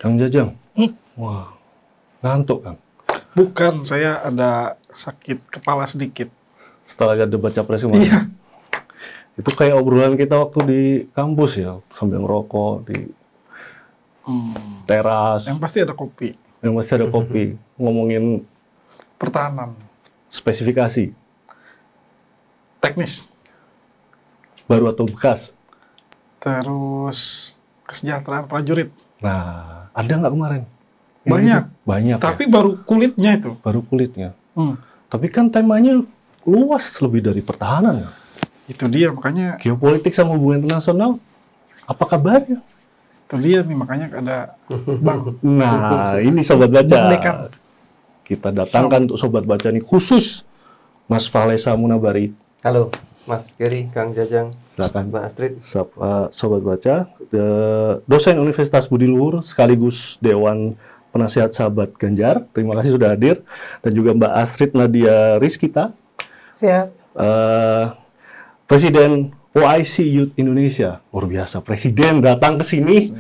Kang Jajang, wah, ngantuk Kang. Bukan, saya ada sakit kepala sedikit. Setelah ada baca pres kemarin. Iya. Itu kayak obrolan kita waktu di kampus ya, sambil ngerokok di teras. Yang pasti ada kopi. Yang masih ada kopi, ngomongin Pertahanan. spesifikasi, Teknis. baru atau bekas. Terus kesejahteraan prajurit. Nah, ada nggak kemarin? Banyak. Banyak. Tapi ya? baru kulitnya itu. Baru kulitnya. Tapi kan temanya luas lebih dari pertahanan. Itu dia, makanya Geopolitik sama hubungan internasional, apa kabarnya? itu dia nih, makanya ada Bang. Nah, ini Sobat Baca. Bang Dekan. Kita datangkan untuk Sobat Baca nih khusus Mas Valesa Munabari. Halo, Mas Gary, Kang Jajang, Silakan. Mbak Astrid. Sobat Baca, dosen Universitas Budi Luhur sekaligus Dewan Penasihat Sahabat Ganjar. Terima kasih sudah hadir. Dan juga Mbak Astrid Nadia Rizkita. Siap. Presiden OIC Youth Indonesia. Luar biasa, Presiden datang ke sini.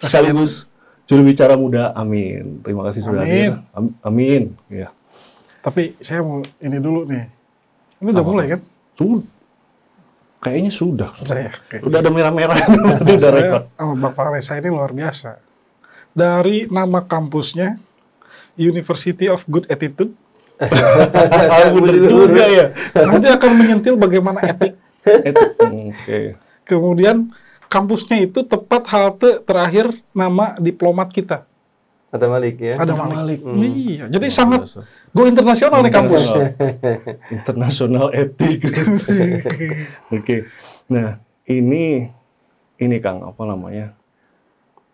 Sekaligus juru bicara muda. Amin. Terima kasih sudah hadir. Amin. Ya. Tapi saya mau ini dulu nih. Ini udah mulai kan? Sudah. Kayaknya sudah. Sudah ya? Oke. Udah ada merah-merah. Saya sama Bang Valesa ini luar biasa. Dari nama kampusnya, University of Good Attitude, Bener juga ya. nanti akan menyentil bagaimana etik. Oke. Kemudian kampusnya itu tepat halte terakhir nama diplomat kita. Ada Malik ya. Ada Malik. Malik. Iya, jadi Luar sangat biasa. go internasional nih kampus. Internasional etik. Oke. Nah, ini Kang, apa namanya?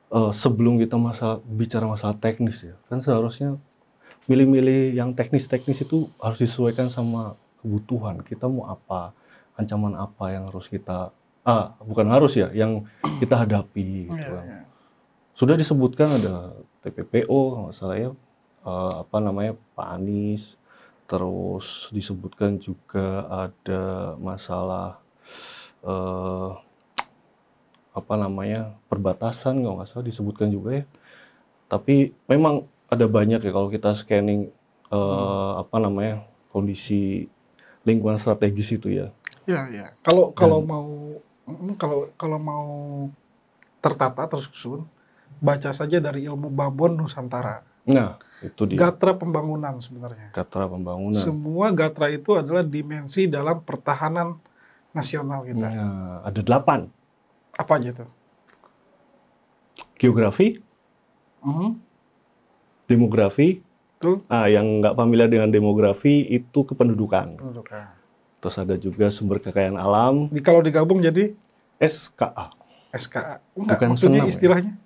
Sebelum kita bicara masalah teknis ya, kan seharusnya milih-milih yang teknis-teknis itu harus disesuaikan sama kebutuhan. Kita mau apa, ancaman apa yang harus kita, bukan harus ya, yang kita hadapi. Gitu kan. Iya. Sudah disebutkan ada TPPO, kalau nggak salah ya, apa namanya, Pak Anies, terus disebutkan juga ada masalah apa namanya, perbatasan, kalau nggak salah disebutkan juga ya. Tapi memang ada banyak ya kalau kita scanning apa namanya, kondisi lingkungan strategis itu ya. Iya, iya. Kalau mau tertata tersusun, baca saja dari ilmu Babon Nusantara. Nah, itu dia. Gatra pembangunan sebenarnya. Gatra pembangunan. Semua gatra itu adalah dimensi dalam pertahanan nasional kita. Nah, ada 8. Apa aja tuh? Geografi, demografi. Tuh. Yang nggak familiar dengan demografi itu kependudukan. Pendudukan. Terus ada juga sumber kekayaan alam, Kalau digabung jadi SKA. SKA. Bukan Maksudnya senam, ya? istilahnya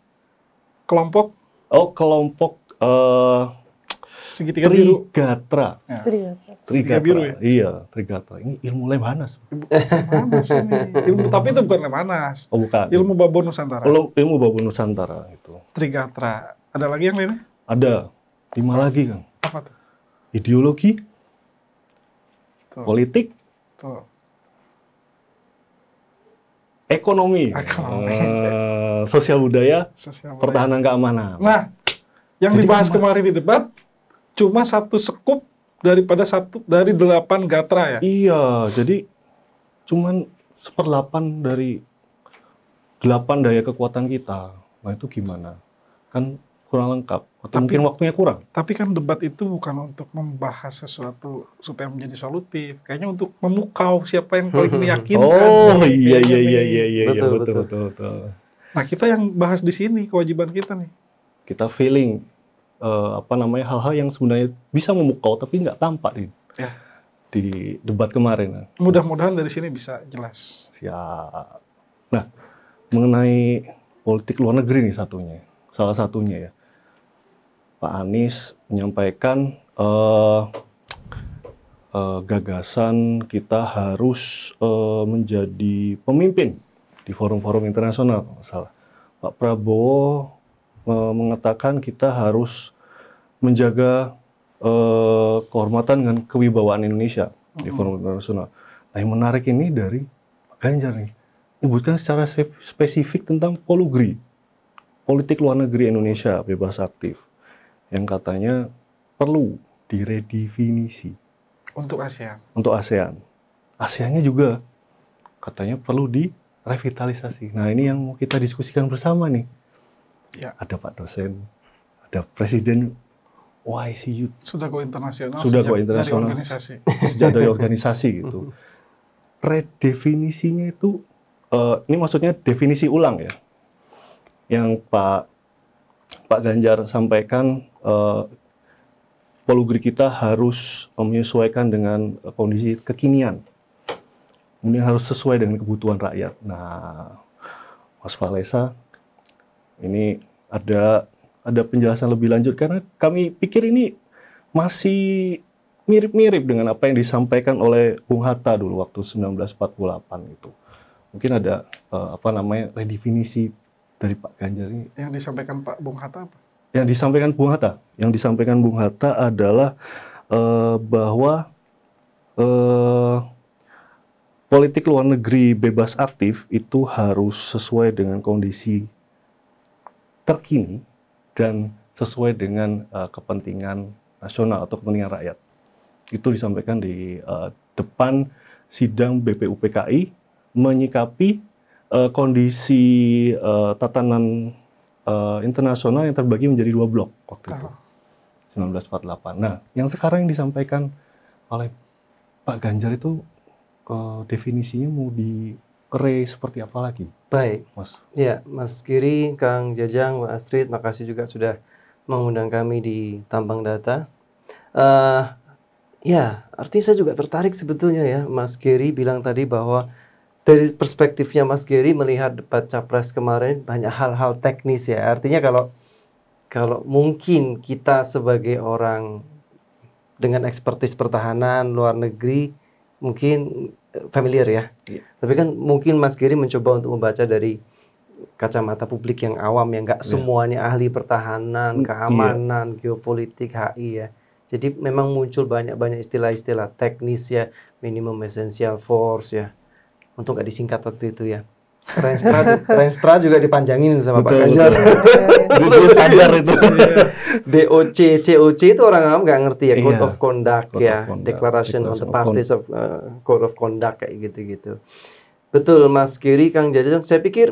kelompok Oh, kelompok segitiga biru. Trigatra. Ya. Trigatra. biru ya? Iya, Trigatra. Ini ilmu Lemhanas. Lemhanas ini. Tapi itu bukan Lemhanas. Oh, bukan. Ilmu Babon Nusantara. Ilmu Babon Nusantara itu. Trigatra. Ada lagi yang lainnya? Ada 5 lagi, Kang. Apa tuh? Ideologi, Tuh. politik, Tuh. ekonomi, sosial budaya, Sosial budaya. pertahanan keamanan. Nah, yang Jadi dibahas kemarin di debat cuma satu sekup dari 8 gatra ya. Iya, jadi cuman 1/8 dari 8 daya kekuatan kita. Nah, itu gimana? Kan kurang lengkap. Atau mungkin waktunya kurang. Tapi kan debat itu bukan untuk membahas sesuatu supaya menjadi solutif. Kayaknya untuk memukau siapa yang paling meyakinkan. Oh, nih, iya, kayaknya nih. Betul. Nah, kita yang bahas di sini kewajiban kita nih. Kita feeling apa namanya, hal-hal yang sebenarnya bisa memukau tapi nggak tampak Ya. di debat kemarin. Mudah-mudahan dari sini bisa jelas. Siap. Nah, mengenai politik luar negeri nih salah satunya ya. Pak Anies menyampaikan gagasan kita harus menjadi pemimpin di forum-forum internasional, kalau nggak salah. Pak Prabowo mengatakan kita harus menjaga kehormatan dan kewibawaan Indonesia di forum internasional. Nah, yang menarik ini dari Pak Ganjar nih, menyebutkan secara spesifik tentang polugri. politik luar negeri Indonesia bebas aktif yang katanya perlu diredefinisi Untuk ASEAN. untuk ASEAN. ASEAN-nya juga katanya perlu direvitalisasi. Nah, ini yang mau kita diskusikan bersama nih. Ya. Ada Pak dosen, ada Presiden OIC Youth, Sudah go internasional Sudah sejak go internasional. dari organisasi. sejak dari organisasi gitu. Redefinisinya itu, ini maksudnya definisi ulang ya, yang Pak Ganjar sampaikan, Polugri kita harus menyesuaikan dengan kondisi kekinian, kemudian harus sesuai dengan kebutuhan rakyat. Nah, Mas Valesa, ini ada penjelasan lebih lanjut karena kami pikir ini masih mirip-mirip dengan apa yang disampaikan oleh Bung Hatta dulu waktu 1948 itu. Mungkin ada redefinisi dari Pak Ganjar ini. Yang disampaikan Pak Bung Hatta apa? Yang disampaikan Bung Hatta adalah bahwa politik luar negeri bebas aktif itu harus sesuai dengan kondisi terkini dan sesuai dengan kepentingan nasional atau kepentingan rakyat. Itu disampaikan di depan sidang BPUPKI menyikapi kondisi tatanan internasional yang terbagi menjadi 2 blok waktu itu, 1948. Nah, yang sekarang yang disampaikan oleh Pak Ganjar itu definisinya mau seperti apa lagi? Baik, Mas. Ya, Mas Giri, Kang Jajang, Mbak Astrid, makasih juga sudah mengundang kami di Tambang Data. Ya, artinya saya juga tertarik sebetulnya ya, Mas Giri bilang tadi bahwa dari perspektifnya Mas Giri melihat debat capres kemarin banyak hal-hal teknis ya. Artinya kalau mungkin kita sebagai orang dengan ekspertis pertahanan luar negeri mungkin familiar ya. Iya. Tapi kan mungkin Mas Giri mencoba untuk membaca dari kacamata publik yang awam yang nggak semuanya ahli pertahanan, keamanan, geopolitik, HI ya. Jadi memang muncul banyak istilah-istilah teknis ya, minimum essential force ya. Untuk nggak disingkat waktu itu ya. Renstra juga dipanjangin sama Pak Ganjar. Gue sadar itu. DOC, COC itu orang awam nggak ngerti ya, Code Iya. of Conduct Code ya, of Conduct. Declaration on the Declaration of Parties of Code of Conduct kayak gitu-gitu. Betul, Mas Giri, Kang Jajang, saya pikir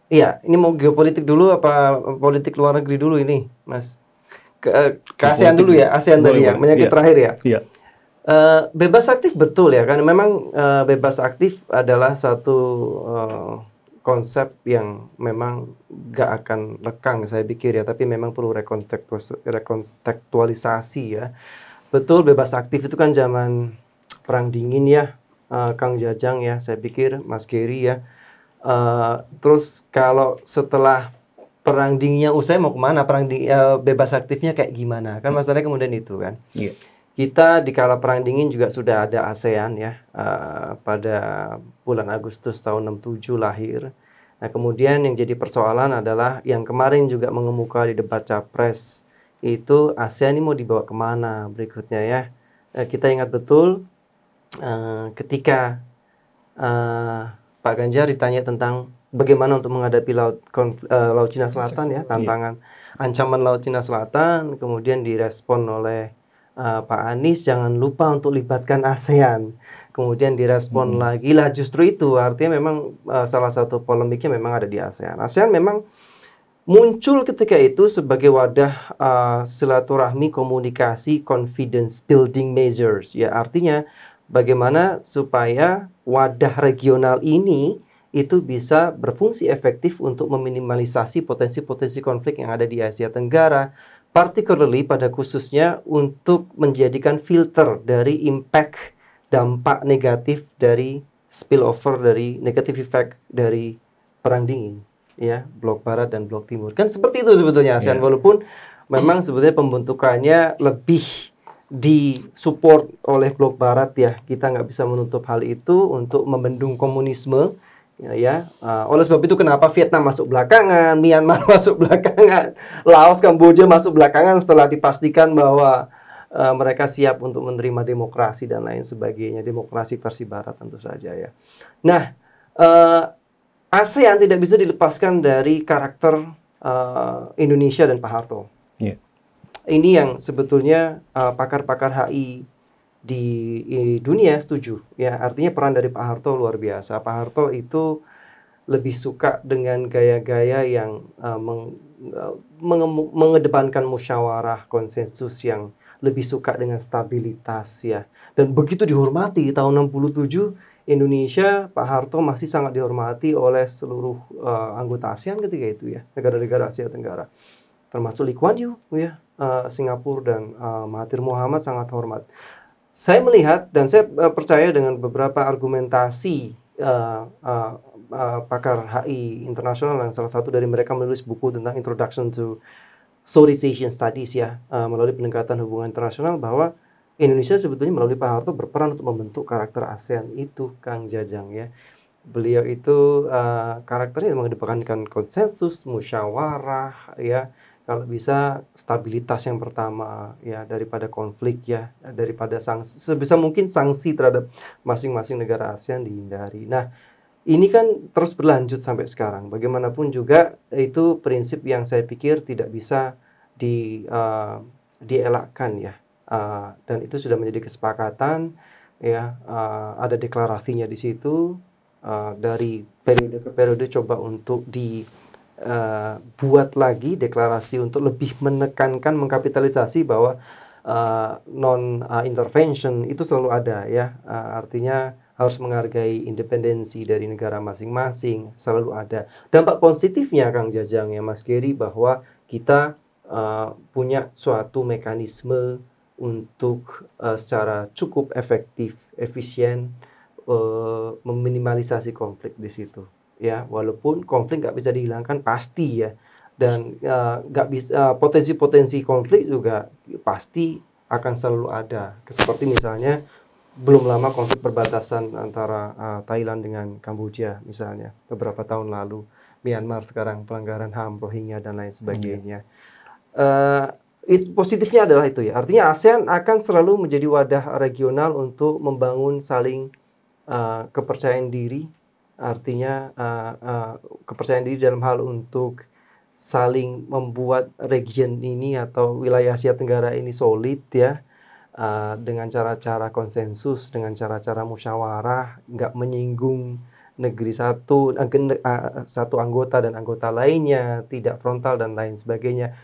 iya, ini mau geopolitik dulu apa politik luar negeri dulu ini, Mas? Ke ASEAN dulu ya, ASEAN tadi ya, menyangkut terakhir ya. Iya. Bebas aktif betul ya, kan memang bebas aktif adalah satu konsep yang memang gak akan lekang saya pikir ya, tapi memang perlu rekontekstualisasi ya. Betul, bebas aktif itu kan zaman perang dingin ya, Kang Jajang ya, saya pikir Mas Giri ya. Terus kalau setelah perang dinginnya usai mau kemana, bebas aktifnya kayak gimana, kan masalahnya kemudian itu kan. Iya. Kita di kala perang dingin juga sudah ada ASEAN ya, pada bulan Agustus tahun 67 lahir. Nah, kemudian yang jadi persoalan adalah yang kemarin juga mengemuka di debat capres itu, ASEAN ini mau dibawa kemana berikutnya ya. Kita ingat betul ketika Pak Ganjar ditanya tentang bagaimana untuk menghadapi Laut Cina Selatan ya, tantangan ancaman Laut Cina Selatan, kemudian direspon oleh Pak Anies, jangan lupa untuk libatkan ASEAN. Kemudian direspon lagi lah, justru itu artinya memang salah satu polemiknya memang ada di ASEAN. ASEAN memang muncul ketika itu sebagai wadah silaturahmi, komunikasi, confidence building measures. Ya, artinya bagaimana supaya wadah regional ini itu bisa berfungsi efektif untuk meminimalisasi potensi-potensi konflik yang ada di Asia Tenggara, particularly pada khususnya untuk menjadikan filter dari impact dampak negatif dari spillover dari negative effect dari perang dingin ya, blok barat dan blok timur. Kan seperti itu sebetulnya ASEAN, walaupun memang sebetulnya pembentukannya lebih disupport oleh blok barat ya. Kita nggak bisa menutup hal itu untuk membendung komunisme. Oleh sebab itu kenapa Vietnam masuk belakangan, Myanmar masuk belakangan, Laos, Kamboja masuk belakangan setelah dipastikan bahwa mereka siap untuk menerima demokrasi dan lain sebagainya, demokrasi versi barat tentu saja ya. Nah, ASEAN tidak bisa dilepaskan dari karakter Indonesia dan Pak Harto. Iya. Ini yang sebetulnya pakar-pakar HI di dunia setuju. Ya, artinya peran dari Pak Harto luar biasa. Pak Harto itu lebih suka dengan gaya-gaya yang mengedepankan musyawarah, konsensus, yang lebih suka dengan stabilitas ya. Dan begitu dihormati tahun 67 Indonesia, Pak Harto masih sangat dihormati oleh seluruh anggota ASEAN ketika itu ya, negara-negara Asia Tenggara. Termasuk Lee Kuan Yew ya, Singapura dan Mahathir Mohamad sangat hormat. Saya melihat dan saya percaya dengan beberapa argumentasi pakar HI internasional, yang salah satu dari mereka menulis buku tentang Introduction to Southeast Asian Studies ya, melalui pendekatan hubungan internasional, bahwa Indonesia sebetulnya melalui Pak Harto berperan untuk membentuk karakter ASEAN itu, Kang Jajang ya. Beliau itu karakternya mengedepankan konsensus, musyawarah ya, kalau bisa stabilitas yang pertama ya, daripada konflik ya, daripada sanksi, sebisa mungkin sanksi terhadap masing-masing negara ASEAN dihindari. Nah, ini kan terus berlanjut sampai sekarang. Bagaimanapun juga itu prinsip yang saya pikir tidak bisa dielakkan ya. Dan itu sudah menjadi kesepakatan ya, ada deklarasinya di situ, dari periode ke periode coba untuk dibuat lagi deklarasi untuk lebih menekankan, mengkapitalisasi bahwa non intervention itu selalu ada ya, artinya harus menghargai independensi dari negara masing-masing, selalu ada. Dampak positifnya Kang Jajang ya, Mas Geri, bahwa kita punya suatu mekanisme untuk secara cukup efektif, efisien, meminimalisasi konflik di situ. Ya, walaupun konflik nggak bisa dihilangkan pasti ya, dan nggak bisa, potensi-potensi konflik juga pasti akan selalu ada. Seperti misalnya belum lama konflik perbatasan antara Thailand dengan Kamboja misalnya beberapa tahun lalu, Myanmar sekarang pelanggaran HAM, Rohingya dan lain sebagainya. Positifnya adalah itu ya, artinya ASEAN akan selalu menjadi wadah regional untuk membangun saling kepercayaan diri, artinya kepercayaan diri dalam hal untuk saling membuat region ini atau wilayah Asia Tenggara ini solid ya, dengan cara-cara konsensus, dengan cara-cara musyawarah, nggak menyinggung negeri satu anggota dan anggota lainnya, tidak frontal dan lain sebagainya.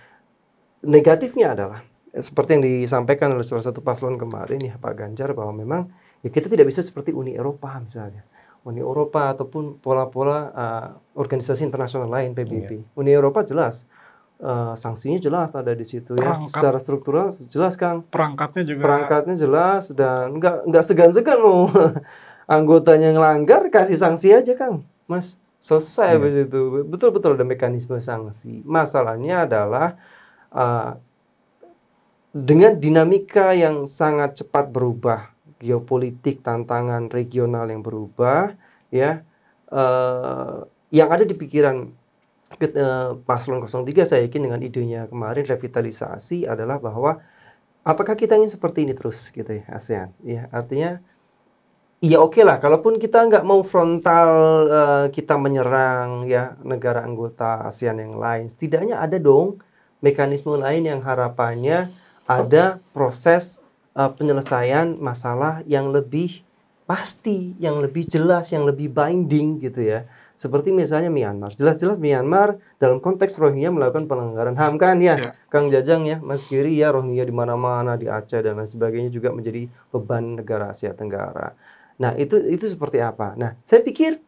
Negatifnya adalah seperti yang disampaikan oleh salah satu paslon kemarin ya, Pak Ganjar, bahwa memang ya kita tidak bisa seperti Uni Eropa misalnya. Uni Eropa ataupun pola-pola organisasi internasional lain, PBB. Uni Eropa jelas sanksinya jelas ada di situ ya. Secara struktural jelas Kang. Perangkatnya jelas, dan nggak segan-segan mau anggotanya ngelanggar kasih sanksi aja Kang, Mas. Selesai habis itu. Betul-betul ada mekanisme sanksi. Masalahnya adalah dengan dinamika yang sangat cepat berubah, geopolitik, tantangan regional yang berubah ya, yang ada di pikiran Paslon 03, saya yakin dengan idenya kemarin revitalisasi, adalah bahwa apakah kita ingin seperti ini terus gitu ya ASEAN ya, artinya ya oke lah, kalaupun kita nggak mau frontal kita menyerang ya negara anggota ASEAN yang lain, setidaknya ada dong mekanisme lain yang harapannya ada proses penyelesaian masalah yang lebih pasti, yang lebih jelas, yang lebih binding gitu ya. Seperti misalnya Myanmar, jelas-jelas Myanmar dalam konteks Rohingya melakukan pelanggaran HAM kan ya, Kang Jajang ya, Mas Giri ya, Rohingya di mana-mana, di Aceh dan lain sebagainya juga menjadi beban negara Asia Tenggara. Nah, itu seperti apa? Nah, saya pikir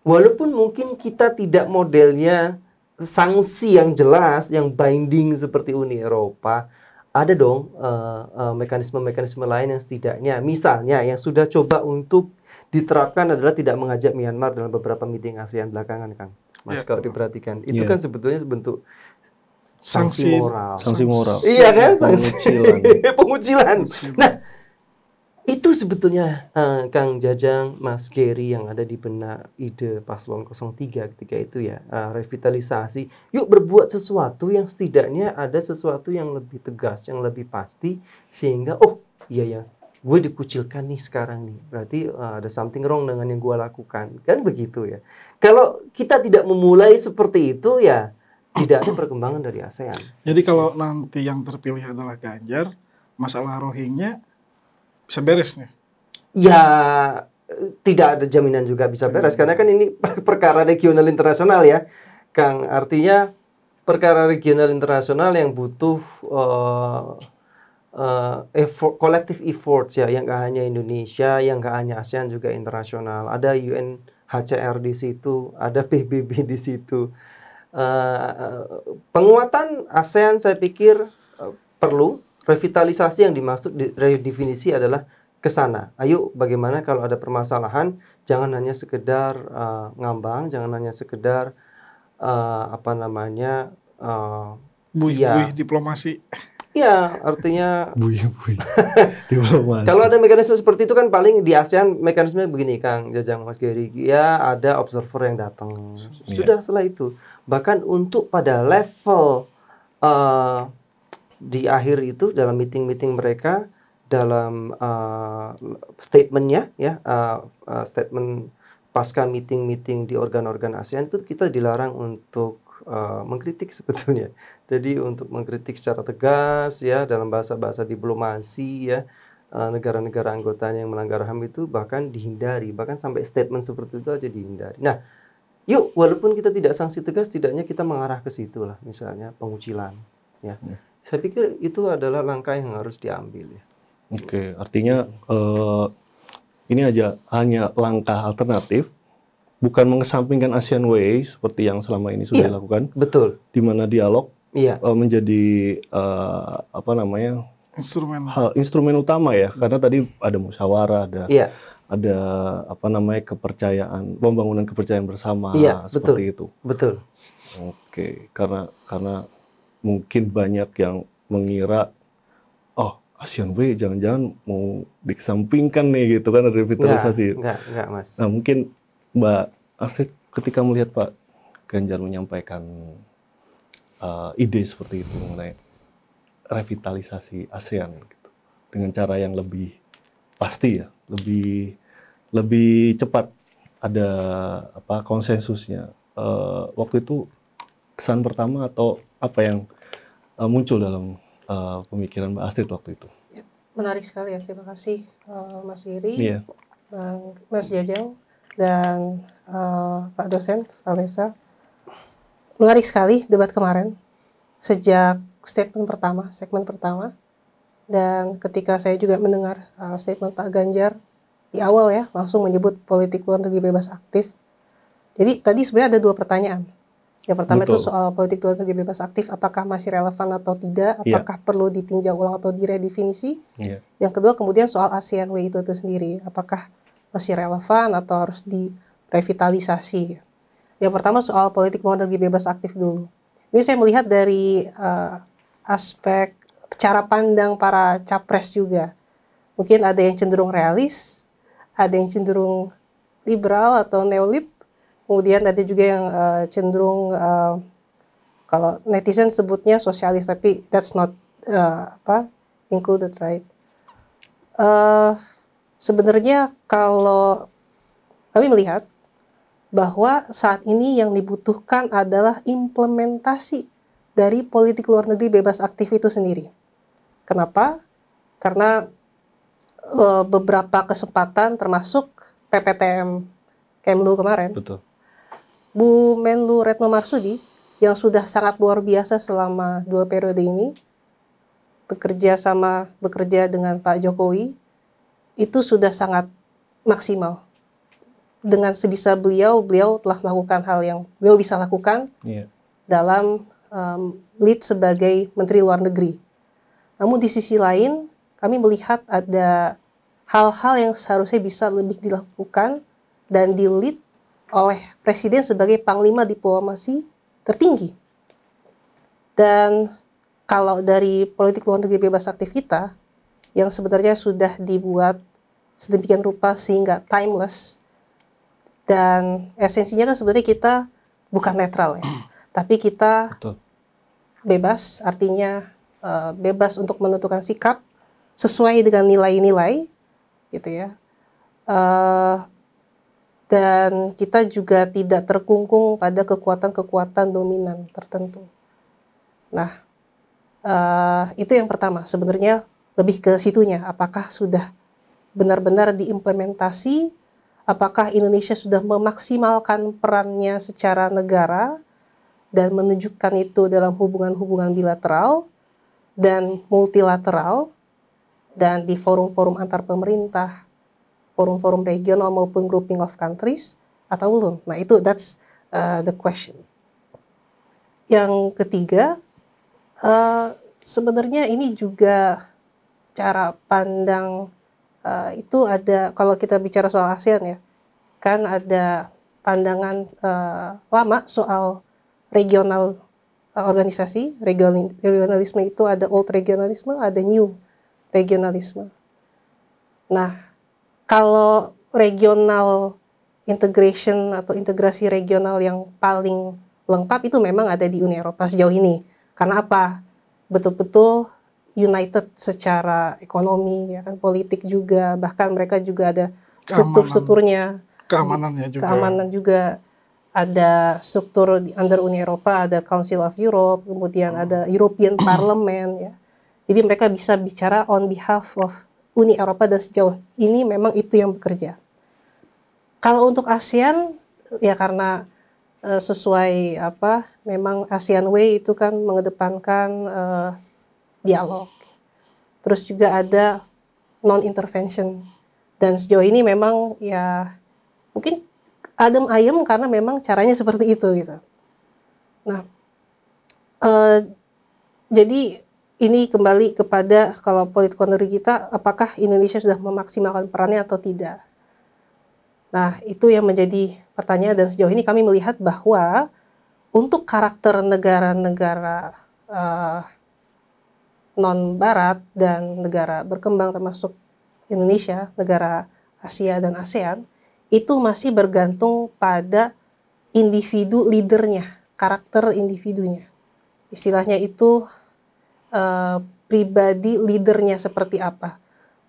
walaupun mungkin kita tidak modelnya sanksi yang jelas, yang binding seperti Uni Eropa, ada dong mekanisme-mekanisme lain yang setidaknya, misalnya yang sudah coba untuk diterapkan adalah tidak mengajak Myanmar dalam beberapa meeting ASEAN belakangan, Kang. Mas, kalau diperhatikan, itu kan sebetulnya bentuk sanksi moral. Sanksi moral. Iya kan? Pengucilan. Nah, itu sebetulnya Kang Jajang, Mas Geri, yang ada di benak ide Paslon 03 ketika itu ya, revitalisasi. Yuk berbuat sesuatu yang setidaknya ada sesuatu yang lebih tegas, yang lebih pasti, sehingga oh iya ya, gue dikucilkan nih sekarang nih, berarti ada something wrong dengan yang gue lakukan, kan begitu ya. Kalau kita tidak memulai seperti itu ya tidak ada perkembangan dari ASEAN. Jadi kalau nanti yang terpilih adalah Ganjar, masalah Rohingya bisa beres nih. Ya tidak ada jaminan juga bisa beres karena kan ini perkara regional internasional ya, Kang. Artinya perkara regional internasional yang butuh collective efforts ya, yang nggak hanya Indonesia, yang nggak hanya ASEAN, juga internasional. Ada UNHCR di situ, ada PBB di situ. Penguatan ASEAN saya pikir perlu. Revitalisasi yang dimaksud redefinisi adalah ke sana. Ayo bagaimana kalau ada permasalahan, jangan hanya sekedar ngambang, jangan hanya sekedar Buih diplomasi. Ya, artinya Buih diplomasi. kalau ada mekanisme seperti itu kan paling di ASEAN mekanisme begini, Kang Jajang, Mas Geri. Ya, ada observer yang datang. Sudah setelah itu. Bahkan untuk pada level di akhir itu dalam meeting-meeting mereka, dalam statementnya ya, statement pasca meeting-meeting di organ-organ ASEAN itu kita dilarang untuk mengkritik sebetulnya. Jadi untuk mengkritik secara tegas ya dalam bahasa-bahasa diplomasi ya, negara-negara anggotanya yang melanggar HAM itu bahkan dihindari, bahkan sampai statement seperti itu aja dihindari. Nah, yuk walaupun kita tidak sanksi tegas, tidaknya kita mengarah ke situ lah, misalnya pengucilan ya. Saya pikir itu adalah langkah yang harus diambil ya. Oke, artinya ini aja hanya langkah alternatif, bukan mengesampingkan ASEAN Way seperti yang selama ini sudah dilakukan. Betul. Di mana dialog menjadi instrumen utama ya, karena tadi ada musyawarah, ada kepercayaan, pembangunan kepercayaan bersama seperti itu. Betul. Oke, karena mungkin banyak yang mengira ASEAN Way jangan-jangan mau dikesampingkan nih gitu kan, revitalisasi. Enggak, Mas. Nah, mungkin Mbak Astrid ketika melihat Pak Ganjar menyampaikan ide seperti itu mengenai revitalisasi ASEAN gitu, dengan cara yang lebih pasti ya, lebih cepat ada konsensusnya. Waktu itu kesan pertama atau apa yang muncul dalam pemikiran Mbak Astrid waktu itu? Menarik sekali ya, terima kasih Mas Giri, Mas Jajang, dan Pak dosen Valesa. Menarik sekali debat kemarin sejak segmen pertama, dan ketika saya juga mendengar statement Pak Ganjar di awal ya, langsung menyebut politik luar negeri bebas aktif. Jadi tadi sebenarnya ada dua pertanyaan. Yang pertama itu soal politik luar negeri bebas aktif, apakah masih relevan atau tidak, apakah perlu ditinjau ulang atau diredefinisi. Yang kedua kemudian soal ASEAN Way itu sendiri, apakah masih relevan atau harus direvitalisasi. Yang pertama soal politik luar negeri bebas aktif dulu. Ini saya melihat dari aspek cara pandang para capres juga. Mungkin ada yang cenderung realis, ada yang cenderung liberal atau neolib, kemudian ada juga yang cenderung kalau netizen sebutnya sosialis, tapi that's not included, right? Sebenarnya kalau kami melihat bahwa saat ini yang dibutuhkan adalah implementasi dari politik luar negeri bebas aktif itu sendiri. Kenapa? Karena beberapa kesempatan termasuk PPTM Kemlu kemarin, Bu Menlu Retno Marsudi yang sudah sangat luar biasa selama 2 periode ini bekerja dengan Pak Jokowi, itu sudah sangat maksimal. Dengan sebisa beliau telah melakukan hal yang beliau bisa lakukan dalam lead sebagai Menteri Luar Negeri. Namun di sisi lain, kami melihat ada hal-hal yang seharusnya bisa lebih dilakukan dan di-lead oleh Presiden sebagai Panglima Diplomasi tertinggi. Dan kalau dari politik luar negeri bebas aktif kita, yang sebenarnya sudah dibuat sedemikian rupa sehingga timeless, dan esensinya kan sebenarnya kita bukan netral ya, tapi kita bebas, artinya bebas untuk menentukan sikap sesuai dengan nilai-nilai, gitu ya. Dan kita juga tidak terkungkung pada kekuatan-kekuatan dominan tertentu. Nah, itu yang pertama. Sebenarnya lebih ke situnya. Apakah sudah benar-benar diimplementasi? Apakah Indonesia sudah memaksimalkan perannya secara negara dan menunjukkan itu dalam hubungan-hubungan bilateral dan multilateral dan di forum-forum antar pemerintah, forum-forum regional maupun grouping of countries, atau belum? Nah itu that's the question. Yang ketiga, sebenarnya ini juga cara pandang itu ada, kalau kita bicara soal ASEAN ya, kan ada pandangan lama soal regional organisasi, regionalisme itu ada old regionalisme, ada new regionalisme. Nah, kalau regional integration atau integrasi regional yang paling lengkap itu memang ada di Uni Eropa sejauh ini. Karena apa? Betul-betul united secara ekonomi, ya kan, politik juga, bahkan mereka juga ada struktur-strukturnya, keamanan juga ada struktur under Uni Eropa, ada Council of Europe, kemudian ada European Parliament, ya. Jadi mereka bisa bicara on behalf of Uni Eropa dan sejauh ini memang itu yang bekerja. Kalau untuk ASEAN ya karena sesuai memang ASEAN Way itu kan mengedepankan dialog. Terus juga ada non-intervention. Dan sejauh ini memang ya mungkin adem ayem karena memang caranya seperti itu gitu. Nah, jadi ini kembali kepada kalau politkonomi kita, apakah Indonesia sudah memaksimalkan perannya atau tidak. Nah, itu yang menjadi pertanyaan dan sejauh ini kami melihat bahwa untuk karakter negara-negara non-barat dan negara berkembang termasuk Indonesia, negara Asia dan ASEAN, itu masih bergantung pada individu leadernya, karakter individunya. Istilahnya itu pribadi leadernya seperti apa.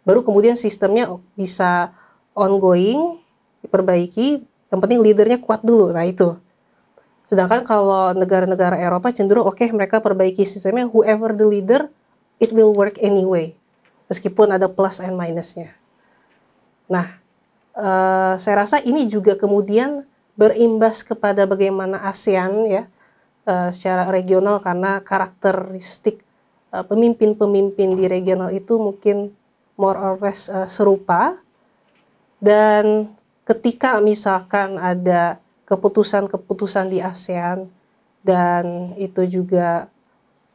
Baru kemudian sistemnya bisa ongoing, diperbaiki, yang penting leadernya kuat dulu. Nah itu. Sedangkan kalau negara-negara Eropa cenderung mereka perbaiki sistemnya, whoever the leader, it will work anyway. Meskipun ada plus and minusnya. Nah, saya rasa ini juga kemudian berimbas kepada bagaimana ASEAN ya secara regional karena karakteristik pemimpin-pemimpin di regional itu mungkin more or less serupa, dan ketika misalkan ada keputusan-keputusan di ASEAN dan itu juga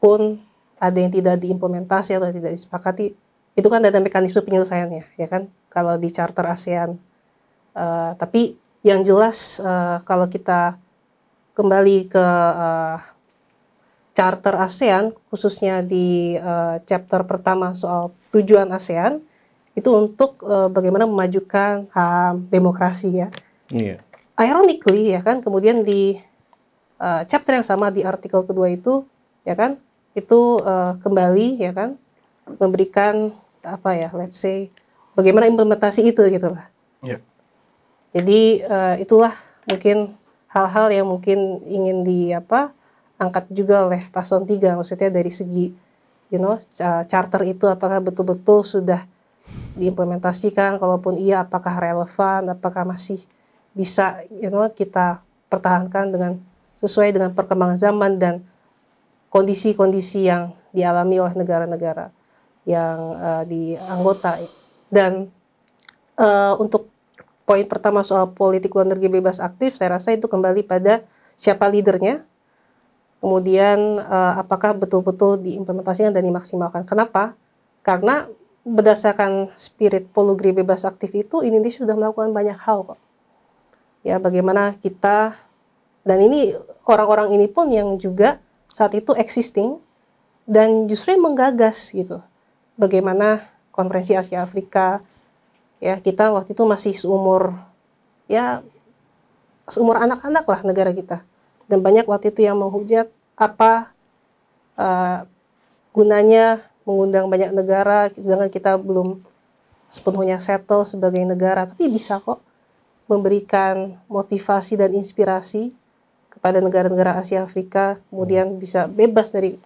pun ada yang tidak diimplementasi atau tidak disepakati, itu kan ada mekanisme penyelesaiannya ya kan kalau di Charter ASEAN. Tapi yang jelas kalau kita kembali ke Charter ASEAN, khususnya di chapter pertama soal tujuan ASEAN, itu untuk bagaimana memajukan HAM, demokrasi ya. Yeah. Ironically ya kan, kemudian di chapter yang sama di artikel kedua itu ya kan, itu kembali ya kan, memberikan let's say bagaimana implementasi itu gitu lah. Yeah. Jadi itulah mungkin hal-hal yang mungkin ingin angkat juga oleh Paslon 3, maksudnya dari segi charter itu apakah betul-betul sudah diimplementasikan, kalaupun iya apakah relevan, apakah masih bisa kita pertahankan dengan sesuai dengan perkembangan zaman dan kondisi-kondisi yang dialami oleh negara-negara yang di anggota. Dan untuk poin pertama soal politik luar negeri bebas aktif, saya rasa itu kembali pada siapa leadernya, kemudian apakah betul-betul diimplementasikan dan dimaksimalkan. Kenapa? Karena berdasarkan spirit polugri bebas aktif itu Indonesia sudah melakukan banyak hal kok. Ya, bagaimana kita, dan ini orang-orang ini pun yang juga saat itu existing dan justru menggagas gitu. Bagaimana konferensi Asia Afrika, ya kita waktu itu masih seumur anak-anak lah negara kita. Dan banyak waktu itu yang menghujat apa gunanya mengundang banyak negara, sedangkan kita belum sepenuhnya settle sebagai negara, tapi bisa kok memberikan motivasi dan inspirasi kepada negara-negara Asia Afrika, kemudian bisa bebas dari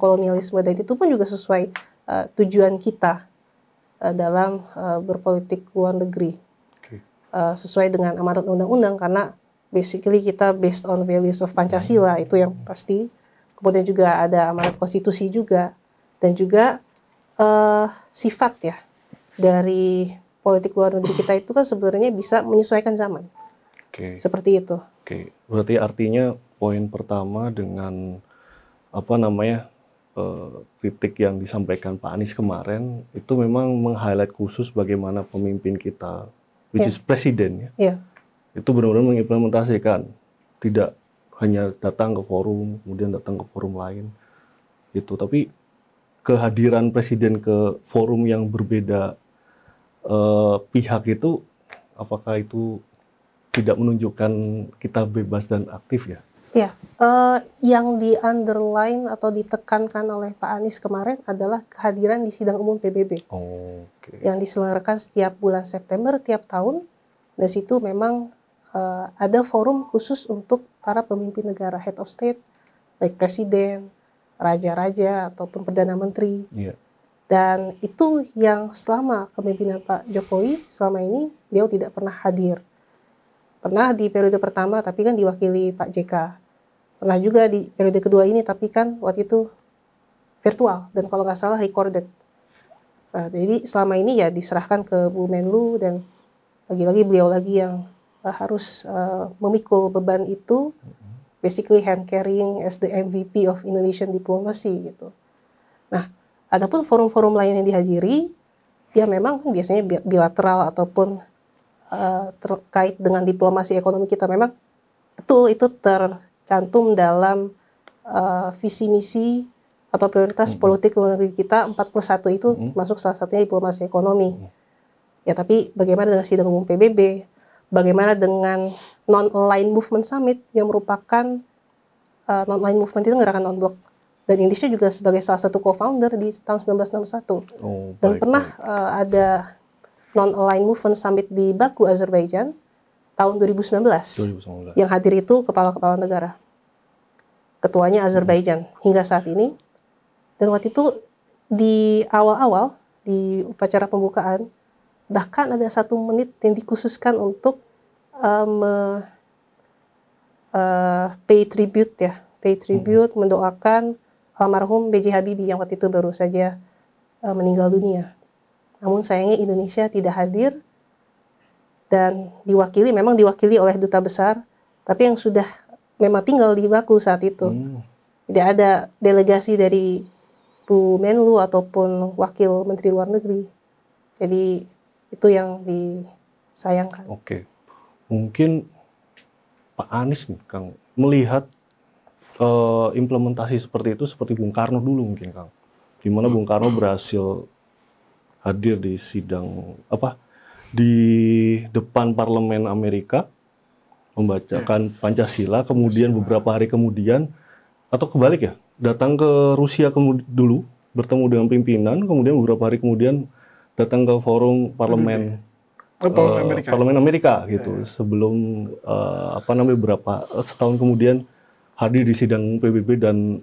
kolonialisme, dan itu pun juga sesuai tujuan kita dalam berpolitik luar negeri. Sesuai dengan amanat undang-undang, karena basically kita based on values of Pancasila, itu yang pasti. Kemudian juga ada amanat konstitusi juga, dan juga sifat ya dari politik luar negeri kita itu kan sebenarnya bisa menyesuaikan zaman. Seperti itu. Berarti artinya poin pertama dengan kritik yang disampaikan Pak Anies kemarin itu memang meng-highlight khusus bagaimana pemimpin kita, which is presiden ya, itu benar-benar mengimplementasikan, tidak hanya datang ke forum, kemudian datang ke forum lain, gitu. Tapi kehadiran presiden ke forum yang berbeda pihak itu, apakah itu tidak menunjukkan kita bebas dan aktif ya? Ya, yang di-underline atau ditekankan oleh Pak Anies kemarin adalah kehadiran di sidang umum PBB. Yang diselenggarakan setiap bulan September tiap tahun. Dan situ memang ada forum khusus untuk para pemimpin negara, head of state, baik presiden, raja-raja, ataupun perdana menteri. Dan itu yang selama kepemimpinan Pak Jokowi, selama ini beliau tidak pernah hadir. Pernah di periode pertama, tapi kan diwakili Pak JK. Pernah juga di periode kedua ini, tapi kan waktu itu virtual dan kalau nggak salah recorded. Nah, jadi selama ini ya diserahkan ke Bu Menlu, dan lagi-lagi beliau lagi yang harus memikul beban itu, basically hand carrying as the MVP of Indonesian diplomacy gitu. Nah, adapun forum-forum lain yang dihadiri, ya memang kan biasanya bilateral ataupun terkait dengan diplomasi ekonomi kita, memang betul itu tercantum dalam visi misi atau prioritas politik luar negeri kita 4+1 itu masuk salah satunya diplomasi ekonomi. Ya, tapi bagaimana dengan sidang umum PBB? Bagaimana dengan non-aligned movement summit yang merupakan non-aligned movement itu gerakan non-blok, dan Indonesia juga sebagai salah satu co-founder di tahun 1961. Dan pernah ada non-aligned movement summit di Baku, Azerbaijan tahun 2019. Yang hadir itu kepala-kepala negara. Ketuanya Azerbaijan hingga saat ini. Dan waktu itu di awal-awal di upacara pembukaan bahkan ada 1 menit yang dikhususkan untuk pay tribute, mendoakan almarhum B.J. Habibie yang waktu itu baru saja meninggal dunia. Namun sayangnya Indonesia tidak hadir, dan memang diwakili oleh duta besar, tapi yang sudah memang tinggal di Baku saat itu. Tidak ada delegasi dari Bu Menlu ataupun wakil Menteri Luar Negeri. Jadi itu yang disayangkan. Mungkin Pak Anies nih, Kang, melihat implementasi seperti itu seperti Bung Karno dulu mungkin, Kang. Di mana Bung Karno berhasil hadir di sidang di depan parlemen Amerika, membacakan Pancasila, kemudian beberapa hari kemudian, atau kebalik ya, datang ke Rusia dulu, bertemu dengan pimpinan, kemudian beberapa hari kemudian datang ke forum parlemen parlemen Amerika gitu. Sebelum setahun kemudian hadir di sidang PBB dan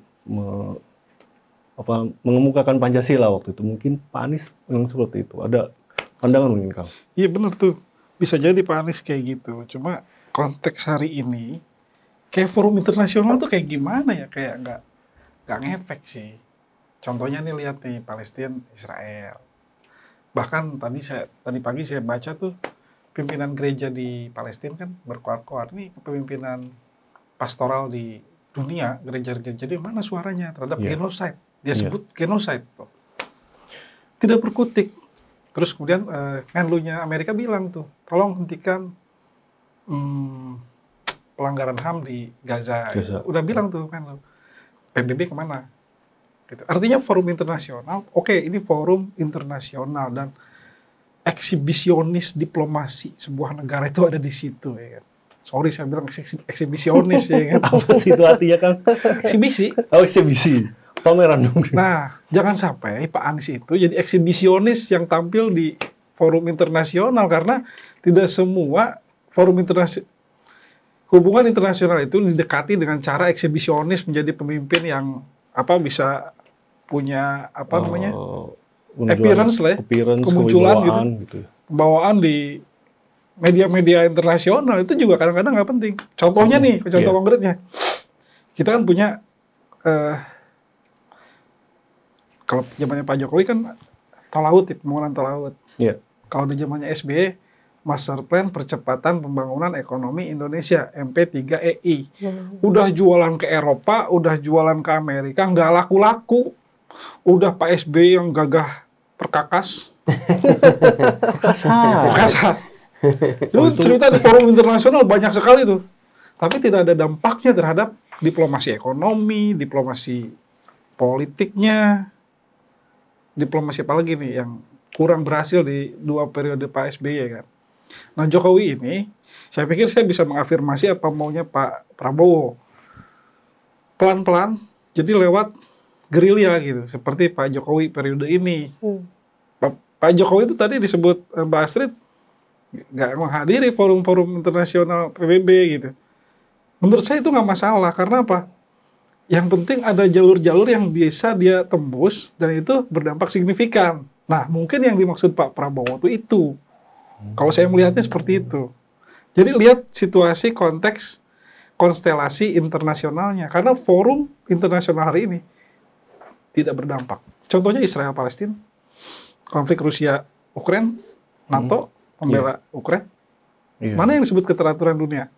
mengemukakan Pancasila waktu itu. Mungkin Pak Anies memang seperti itu. Ada pandangan mungkin, Kang? Iya benar tuh. Bisa jadi Pak Anies kayak gitu. Cuma konteks hari ini kayak forum internasional tuh kayak gimana ya? Kayak nggak ngefek sih. Contohnya nih, lihat nih, Palestina, Israel. Bahkan tadi pagi saya baca tuh pimpinan gereja di Palestina kan berkoar-koar, nih kepemimpinan pastoral di dunia, gereja-gereja di mana suaranya terhadap genocide. Dia sebut genocide. Tidak berkutik. Terus kemudian Menlunya Amerika bilang tuh, tolong hentikan pelanggaran HAM di Gaza. Udah bilang tuh Menlu. PBB kemana? Gitu. Artinya forum internasional, ini forum internasional dan eksibisionis diplomasi sebuah negara itu ada di situ, ya kan. Sorry saya bilang eksibisionis, ya kan. Apa sih itu artinya, Kang? Eksibisi. Oh, eksibisi. pameran dong. Nah, jangan sampai Pak Anies itu jadi eksibisionis yang tampil di forum internasional, karena tidak semua forum internasional, hubungan internasional itu didekati dengan cara eksibisionis menjadi pemimpin yang bisa punya appearance lah ya, kemunculan gitu. Pembawaan di media-media internasional itu juga kadang-kadang nggak penting. Contohnya nih, contoh konkretnya, kita kan punya kalau zamannya Pak Jokowi kan tol laut, pembangunan tol laut. Kalau di zamannya SBY, Master Plan Percepatan Pembangunan Ekonomi Indonesia MP3EI. Udah jualan ke Eropa, udah jualan ke Amerika, nggak laku-laku. Udah Pak SBY yang gagah perkakas. Perkasa. Itu cerita di forum internasional banyak sekali tuh. Tapi tidak ada dampaknya terhadap diplomasi ekonomi, diplomasi politiknya. Diplomasi apa lagi nih yang kurang berhasil di 2 periode Pak SBY kan. Nah, Jokowi ini, saya pikir saya bisa mengafirmasi apa maunya Pak Prabowo. Pelan-pelan, jadi lewat gerilya gitu, seperti Pak Jokowi periode ini. Pak Jokowi itu tadi disebut Mbak Astrid, nggak menghadiri forum-forum internasional PBB gitu. Menurut saya itu nggak masalah, karena apa? Yang penting ada jalur-jalur yang bisa dia tembus, dan itu berdampak signifikan. Nah, mungkin yang dimaksud Pak Prabowo itu. Kalau saya melihatnya seperti itu. Jadi lihat situasi, konteks, konstelasi internasionalnya. Karena forum internasional hari ini tidak berdampak. Contohnya Israel-Palestina, konflik Rusia-Ukraina, NATO, membela Ukraina. Mana yang disebut keteraturan dunia?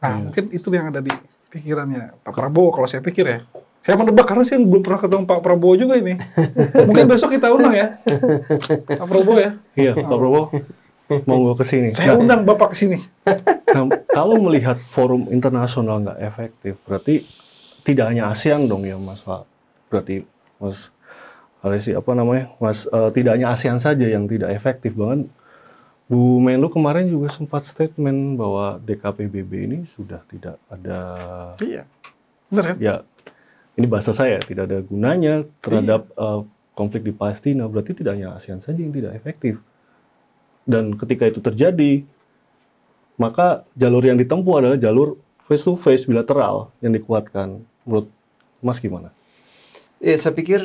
Nah, mungkin itu yang ada di pikirannya Pak Prabowo, kalau saya pikir ya. Saya menebak, karena saya belum pernah ketemu Pak Prabowo juga ini. Mungkin besok kita undang ya, Pak Prabowo ya. Iya, Pak Prabowo mau ke sini. Saya undang Bapak ke sini. Nah, kalau melihat forum internasional nggak efektif, berarti tidak hanya ASEAN dong ya, Mas Pak. Berarti Mas Alesi, tidak hanya ASEAN saja yang tidak efektif. Bahkan Bu Menlu kemarin juga sempat statement bahwa DKPBB ini sudah tidak ada. Iya, benar kan? Ya, ini bahasa saya, tidak ada gunanya terhadap konflik di Palestina. Berarti tidak hanya ASEAN saja yang tidak efektif. Dan ketika itu terjadi, maka jalur yang ditempuh adalah jalur face-to-face bilateral yang dikuatkan. Menurut Mas gimana? Saya pikir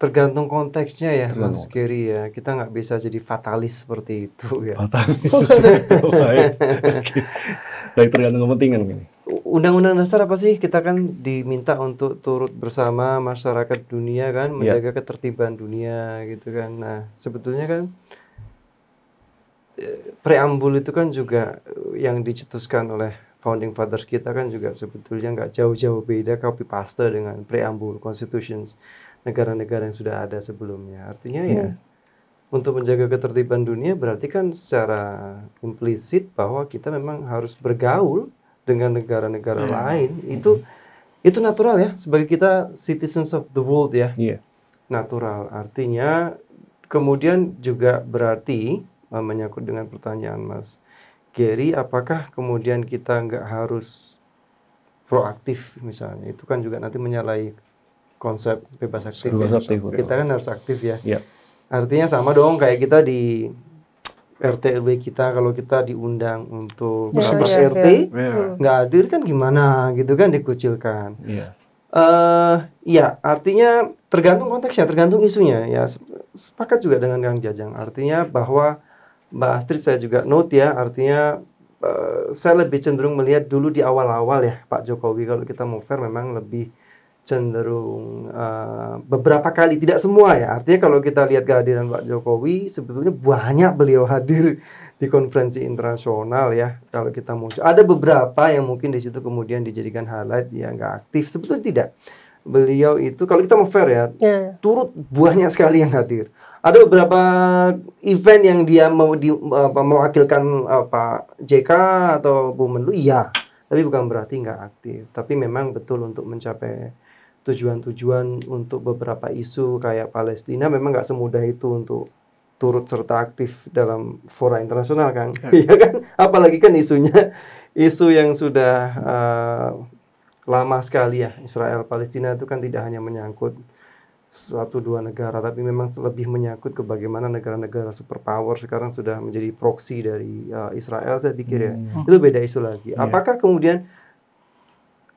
tergantung konteksnya ya, Mas Gary ya. Kita nggak bisa jadi fatalis seperti itu ya. Fatalis. Baik, tergantung kepentingan ini. Undang-undang dasar apa sih? Kita kan diminta untuk turut bersama masyarakat dunia kan, menjaga ketertiban dunia gitu kan. Nah, sebetulnya kan preambul itu kan juga yang dicetuskan oleh founding fathers kita kan juga sebetulnya nggak jauh-jauh beda copy paste dengan preambul constitutions negara-negara yang sudah ada sebelumnya. Artinya ya untuk menjaga ketertiban dunia berarti kan secara implisit bahwa kita memang harus bergaul dengan negara-negara lain. Itu natural ya, sebagai kita citizens of the world ya. Natural. Artinya kemudian juga berarti menyangkut dengan pertanyaan Mas Gary, apakah kemudian kita nggak harus proaktif misalnya? Itu kan juga nanti menyalahi konsep bebas aktif. Kita kan harus aktif ya. Artinya sama dong kayak kita di RT RW kita, kalau kita diundang untuk rapat RT nggak hadir kan gimana gitu kan, dikucilkan. Ya artinya tergantung konteksnya, tergantung isunya ya. Sepakat juga dengan Kang Jajang, artinya bahwa Mbak Astrid saya juga note ya, artinya saya lebih cenderung melihat dulu di awal-awal ya Pak Jokowi, kalau kita mau fair memang lebih cenderung beberapa kali, tidak semua ya. Artinya kalau kita lihat kehadiran Pak Jokowi, sebetulnya banyak beliau hadir di konferensi internasional ya. Kalau kita mau, ada beberapa yang mungkin di situ kemudian dijadikan highlight, ya nggak aktif. Sebetulnya tidak. Beliau itu kalau kita mau fair ya, turut banyak sekali yang hadir. Ada beberapa event yang dia mewakilkan Pak JK atau Bu Menlu, iya. Tapi bukan berarti nggak aktif. Tapi memang betul untuk mencapai tujuan-tujuan untuk beberapa isu kayak Palestina memang nggak semudah itu untuk turut serta aktif dalam fora internasional kan, ya kan? Apalagi kan isunya isu yang sudah lama sekali ya, Israel Palestina itu kan tidak hanya menyangkut satu dua negara, tapi memang lebih menyangkut ke bagaimana negara-negara superpower sekarang sudah menjadi proksi dari Israel, saya pikir ya. Itu beda isu lagi. Apakah kemudian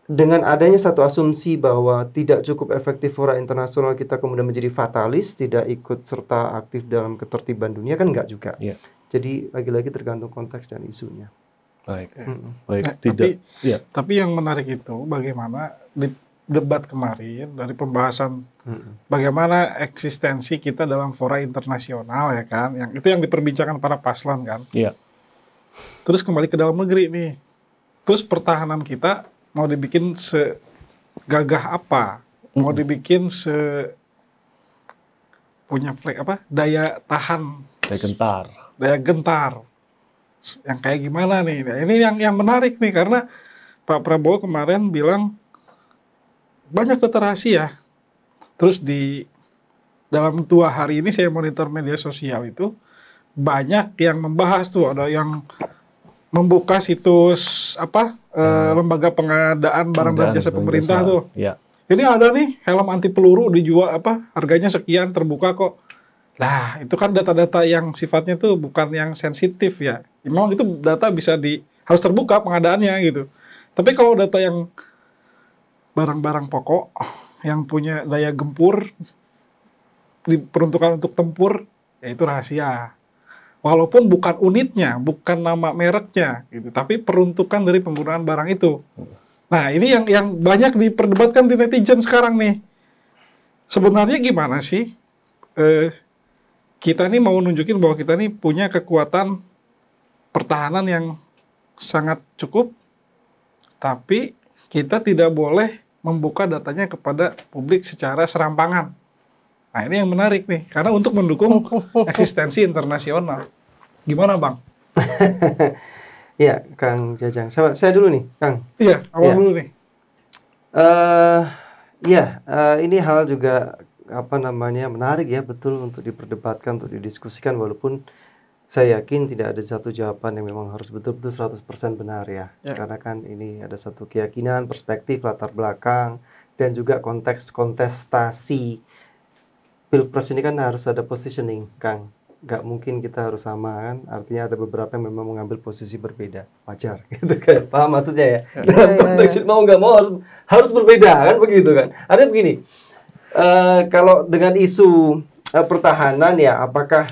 dengan adanya satu asumsi bahwa tidak cukup efektif fora internasional kita kemudian menjadi fatalis, tidak ikut serta aktif dalam ketertiban dunia, kan enggak juga. Jadi lagi-lagi tergantung konteks dan isunya. Baik, tidak. Tapi yang menarik itu bagaimana di debat kemarin dari pembahasan bagaimana eksistensi kita dalam fora internasional ya kan, yang itu yang diperbincangkan para paslon kan. Terus kembali ke dalam negeri nih, terus pertahanan kita mau dibikin segagah apa, mau dibikin punya daya tahan, daya gentar, yang kayak gimana nih? Nah, ini yang menarik nih karena Pak Prabowo kemarin bilang banyak literasi ya. Terus di dalam 2 hari ini saya monitor media sosial itu banyak yang membahas tuh, ada yang membuka situs lembaga pengadaan barang dan jasa pemerintah tuh. Ini ada nih helm anti peluru dijual harganya sekian, terbuka kok. Lah, itu kan data-data yang sifatnya tuh bukan yang sensitif ya. Memang itu data bisa harus terbuka pengadaannya gitu. Tapi kalau data yang barang-barang pokok yang punya daya gempur diperuntukkan untuk tempur, ya itu rahasia. Walaupun bukan unitnya, bukan nama mereknya, gitu, tapi peruntukan dari penggunaan barang itu. Nah, ini yang banyak diperdebatkan di netizen sekarang nih. Sebenarnya gimana sih? Kita nih mau nunjukin bahwa kita nih punya kekuatan pertahanan yang sangat cukup, tapi kita tidak boleh membuka datanya kepada publik secara serampangan. Nah, ini yang menarik nih, karena untuk mendukung eksistensi internasional. Gimana, Bang? Ya, Kang Jajang. Saya dulu nih, Kang. Iya, awal dulu nih. Ini hal juga menarik ya, betul untuk diperdebatkan, untuk didiskusikan, walaupun saya yakin tidak ada satu jawaban yang memang harus betul-betul 100% benar ya. Karena kan ini ada satu keyakinan, perspektif, latar belakang, dan juga konteks kontestasi. Pilpres ini kan harus ada positioning, Kang. Nggak mungkin kita harus sama kan. Artinya ada beberapa yang memang mengambil posisi berbeda. Wajar, gitu kan. Paham maksudnya ya? Dalam konteks mau nggak mau harus berbeda kan, begitu kan. Ada begini, kalau dengan isu pertahanan ya, apakah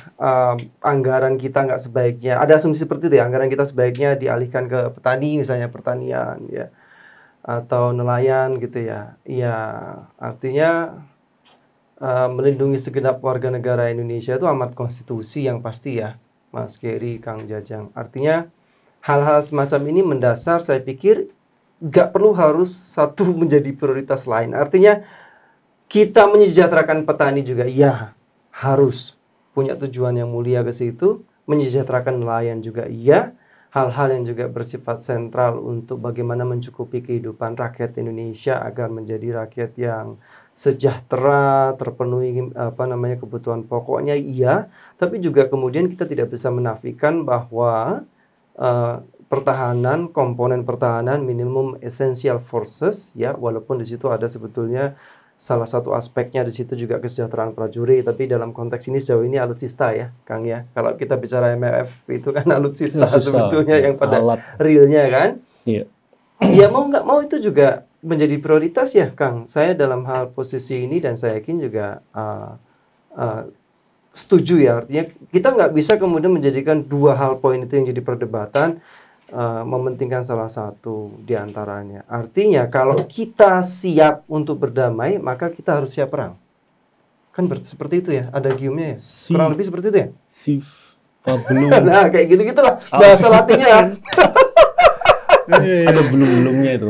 anggaran kita nggak sebaiknya, ada asumsi seperti itu ya, anggaran kita sebaiknya dialihkan ke petani, misalnya pertanian ya, atau nelayan gitu ya. Ya, artinya melindungi segenap warga negara Indonesia itu amat konstitusi yang pasti ya, Mas Geri, Kang Jajang. Artinya hal-hal semacam ini mendasar, saya pikir nggak perlu harus satu menjadi prioritas lain. Artinya kita menyejahterakan petani juga ya, harus punya tujuan yang mulia ke situ. Menyejahterakan nelayan juga iya. Hal-hal yang juga bersifat sentral untuk bagaimana mencukupi kehidupan rakyat Indonesia agar menjadi rakyat yang sejahtera, terpenuhi kebutuhan pokoknya iya, tapi juga kemudian kita tidak bisa menafikan bahwa pertahanan, komponen pertahanan minimum essential forces ya, walaupun di situ ada sebetulnya salah satu aspeknya di situ juga kesejahteraan prajurit, tapi dalam konteks ini sejauh ini alutsista ya, Kang ya. Kalau kita bicara MF itu kan alutsista sebetulnya yang pada realnya kan. Iya. Ya mau nggak mau itu juga menjadi prioritas ya, Kang. Saya dalam hal posisi ini dan saya yakin juga setuju ya. Artinya kita nggak bisa kemudian menjadikan dua hal poin itu yang jadi perdebatan, mementingkan salah satu di antaranya. Artinya kalau kita siap untuk berdamai, maka kita harus siap perang. Kan seperti itu ya, ada giumnya ya. Kurang lebih seperti itu ya. Nah, kayak gitu-gitulah bahasa latinnya. Ada belum-belumnya itu.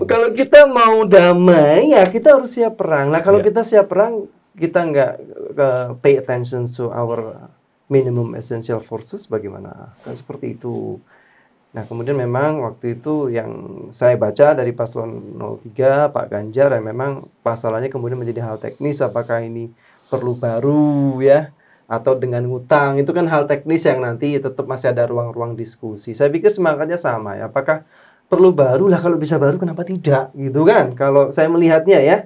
Kalau kita mau damai ya kita harus siap perang. Nah kalau kita siap perang, kita nggak pay attention to our minimum essential forces, bagaimana? Kan seperti itu. Nah kemudian memang waktu itu yang saya baca dari paslon 03 Pak Ganjar, yang memang pasalnya kemudian menjadi hal teknis, apakah ini perlu baru ya, atau dengan ngutang, itu kan hal teknis yang nanti tetap masih ada ruang-ruang diskusi. Saya pikir semangatnya sama ya, apakah perlu baru lah, kalau bisa baru kenapa tidak gitu kan, kalau saya melihatnya ya.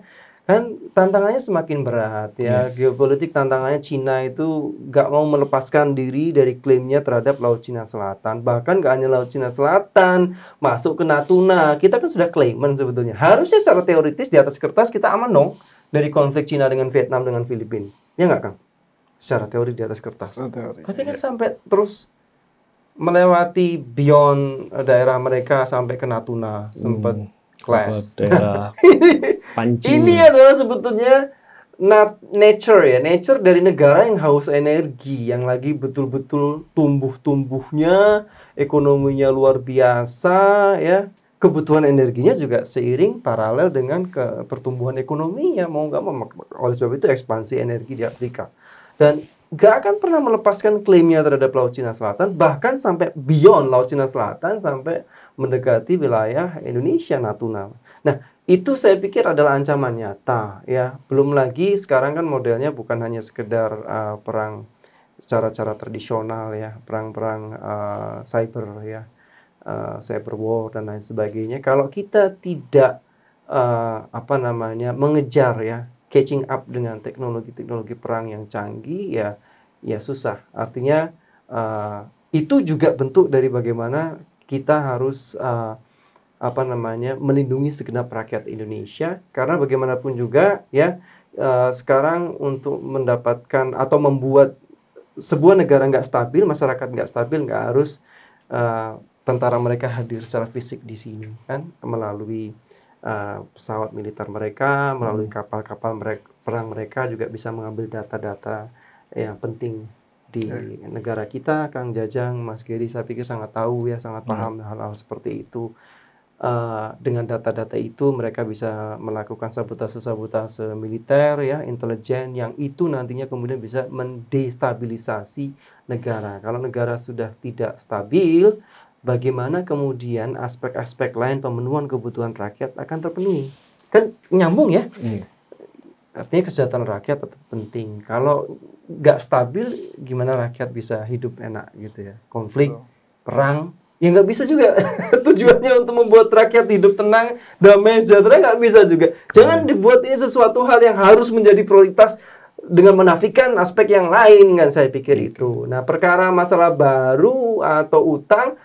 Kan tantangannya semakin berat ya. Geopolitik tantangannya, Cina itu gak mau melepaskan diri dari klaimnya terhadap Laut Cina Selatan. Bahkan gak hanya Laut Cina Selatan, masuk ke Natuna. Kita kan sudah klaiman sebetulnya. Harusnya secara teoritis di atas kertas kita aman dong dari konflik Cina dengan Vietnam dengan Filipina. Ya nggak Kang? Secara teori di atas kertas. Tapi kan sampai terus melewati beyond daerah mereka sampai ke Natuna, sempat clash. Daerah pancing. Ini adalah sebetulnya nature ya, nature dari negara yang haus energi, yang lagi betul-betul tumbuh-tumbuhnya, ekonominya luar biasa ya. Kebutuhan energinya juga seiring paralel dengan pertumbuhan ekonominya, mau nggak mau. Oleh sebab itu ekspansi energi di Afrika. Dan nggak akan pernah melepaskan klaimnya terhadap Laut Cina Selatan, bahkan sampai beyond Laut Cina Selatan, sampai mendekati wilayah Indonesia, Natuna. Nah, itu saya pikir adalah ancaman nyata ya. Belum lagi sekarang kan modelnya bukan hanya sekedar perang cara-cara tradisional ya, perang-perang cyber ya, cyber war dan lain sebagainya. Kalau kita tidak mengejar ya, catching up dengan teknologi-teknologi perang yang canggih ya susah. Artinya itu juga bentuk dari bagaimana kita harus melindungi segenap rakyat Indonesia, karena bagaimanapun juga ya sekarang untuk mendapatkan atau membuat sebuah negara nggak stabil, masyarakat nggak stabil, nggak harus tentara mereka hadir secara fisik di sini kan, melalui pesawat militer mereka, melalui kapal-kapal perang mereka juga bisa mengambil data-data yang penting di negara kita. Kang Jajang, Mas Geri, saya pikir sangat tahu ya, sangat paham hal-hal seperti itu. Dengan data-data itu mereka bisa melakukan sabotase-sabotase militer ya, intelijen, yang itu nantinya kemudian bisa mendestabilisasi negara. Kalau negara sudah tidak stabil, bagaimana kemudian aspek-aspek lain pemenuhan kebutuhan rakyat akan terpenuhi? Kan nyambung ya. Artinya kesejahteraan rakyat tetap penting. Kalau nggak stabil, gimana rakyat bisa hidup enak gitu ya? Konflik, perang, ya nggak bisa juga. Tujuannya untuk membuat rakyat hidup tenang, damai, sejahtera, nggak bisa juga. Jangan dibuat ini sesuatu hal yang harus menjadi prioritas dengan menafikan aspek yang lain, kan saya pikir itu. Nah, perkara masalah baru atau utang,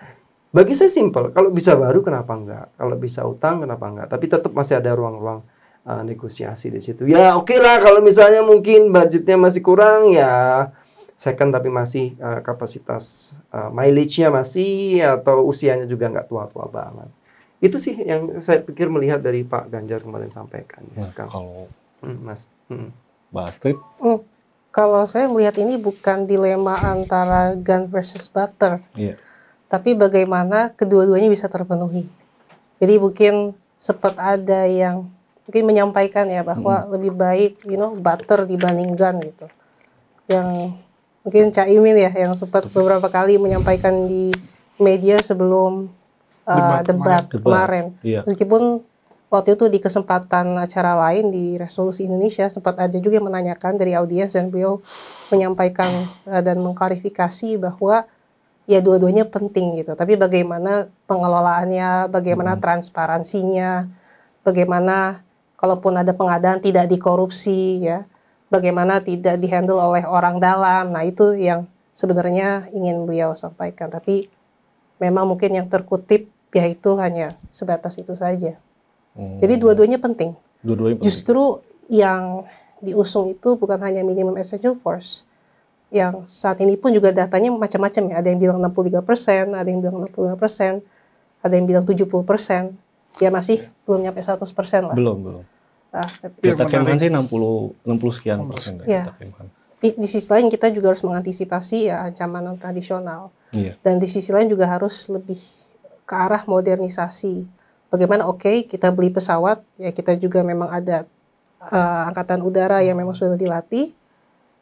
bagi saya simpel. Kalau bisa baru, kenapa enggak? Kalau bisa utang, kenapa enggak? Tapi tetap masih ada ruang-ruang negosiasi di situ. Ya oke lah, kalau misalnya mungkin budgetnya masih kurang, ya second tapi masih kapasitas mileage-nya masih, atau usianya juga nggak tua-tua banget. Itu sih yang saya pikir melihat dari Pak Ganjar kemarin sampaikan. Nah, kalau Mas, Mbak Astrid? Kalau saya melihat ini bukan dilema antara gun versus butter, tapi bagaimana kedua-duanya bisa terpenuhi. Jadi mungkin sempat ada yang mungkin menyampaikan ya bahwa lebih baik butter dibanding gun gitu. Yang mungkin Caimin ya yang sempat beberapa kali menyampaikan di media sebelum debat kemarin. Meskipun waktu itu di kesempatan acara lain di Resolusi Indonesia sempat ada juga yang menanyakan dari audiens, dan beliau menyampaikan dan mengklarifikasi bahwa ya dua-duanya penting gitu. Tapi bagaimana pengelolaannya, bagaimana transparansinya, bagaimana kalaupun ada pengadaan tidak dikorupsi ya, bagaimana tidak dihandle oleh orang dalam. Nah, itu yang sebenarnya ingin beliau sampaikan. Tapi memang mungkin yang terkutip yaitu hanya sebatas itu saja. Jadi dua-duanya penting. Justru yang diusung itu bukan hanya minimum essential force, yang saat ini pun juga datanya macam-macam ya. Ada yang bilang 63%, ada yang bilang 65%, ada yang bilang 70%. Ya masih belum nyampe 100% lah. Belum. Nah, kita kemhan sih 60 sekian persen. Ya. Di sisi lain kita juga harus mengantisipasi ya ancaman non tradisional. Dan di sisi lain juga harus lebih ke arah modernisasi. Bagaimana kita beli pesawat, ya kita juga memang ada angkatan udara yang memang sudah dilatih,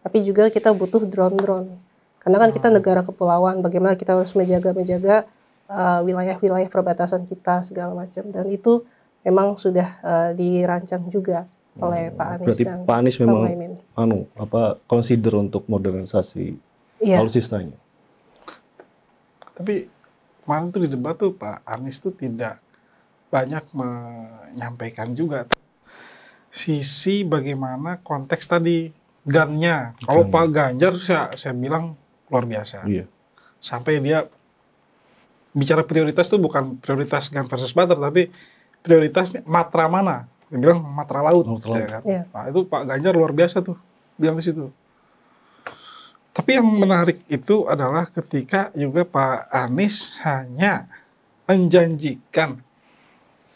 tapi juga kita butuh drone-drone. Karena kan kita negara kepulauan, bagaimana kita harus menjaga wilayah-wilayah perbatasan kita segala macam. Dan itu memang sudah dirancang juga oleh Pak Anies. Berarti dan Pak Anies memang Mohaimin. consider untuk modernisasi alutsistanya. Tapi kemarin tuh di debat tuh Pak Anies tuh tidak banyak menyampaikan juga sisi bagaimana konteks tadi gunnya. Kalau Pak Ganjar saya bilang luar biasa. Iya. Sampai dia bicara prioritas tuh bukan prioritas gun versus butter, tapi prioritasnya matra mana? Dia bilang matra laut. Ya kan? Yeah. Nah itu Pak Ganjar luar biasa tuh bilang di situ. Tapi yang menarik itu adalah ketika juga Pak Anies hanya menjanjikan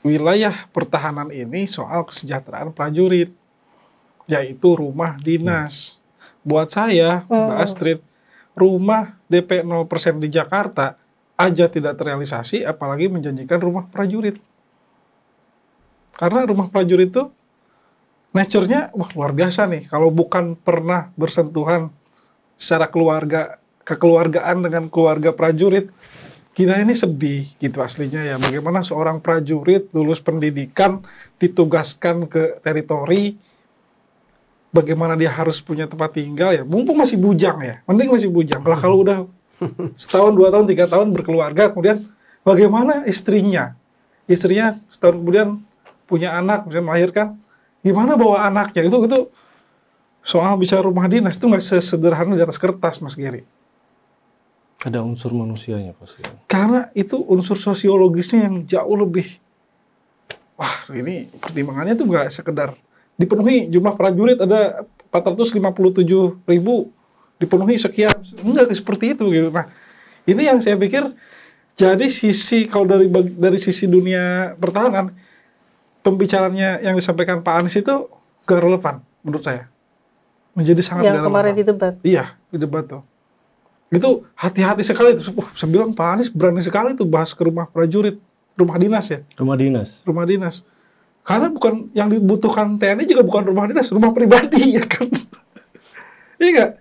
wilayah pertahanan ini soal kesejahteraan prajurit, yaitu rumah dinas. Buat saya, Mbak Astrid, rumah DP 0% di Jakarta aja tidak terrealisasi, apalagi menjanjikan rumah prajurit. Karena rumah prajurit itu nature-nya wah luar biasa nih. Kalau bukan pernah bersentuhan secara kekeluargaan dengan keluarga prajurit, kita ini sedih gitu aslinya ya. Bagaimana seorang prajurit lulus pendidikan, ditugaskan ke teritori, bagaimana dia harus punya tempat tinggal ya. Mumpung masih bujang ya, mending masih bujang. Kalau udah setahun, 2 tahun, 3 tahun berkeluarga, kemudian bagaimana istrinya? Istrinya setahun kemudian punya anak, misalnya melahirkan, gimana bawa anaknya? Itu soal bicara rumah dinas itu nggak sesederhana di atas kertas, Mas Geri. Ada unsur manusianya pasti. Karena itu unsur sosiologisnya yang jauh lebih, wah ini pertimbangannya tuh nggak sekedar dipenuhi jumlah prajurit ada 457.000, dipenuhi sekian, enggak seperti itu gitu. Nah, ini yang saya pikir jadi sisi kalau dari sisi dunia pertahanan pembicaranya yang disampaikan Pak Anies itu gak relevan menurut saya. Menjadi sangat yang kemarin di debat. Iya, di debat tuh. Itu hati-hati sekali tuh. Saya bilang Pak Anies berani sekali tuh bahas ke rumah prajurit, rumah dinas ya. Rumah dinas. Rumah dinas. Karena bukan yang dibutuhkan TNI juga bukan rumah dinas, rumah pribadi ya kan. Iya nggak?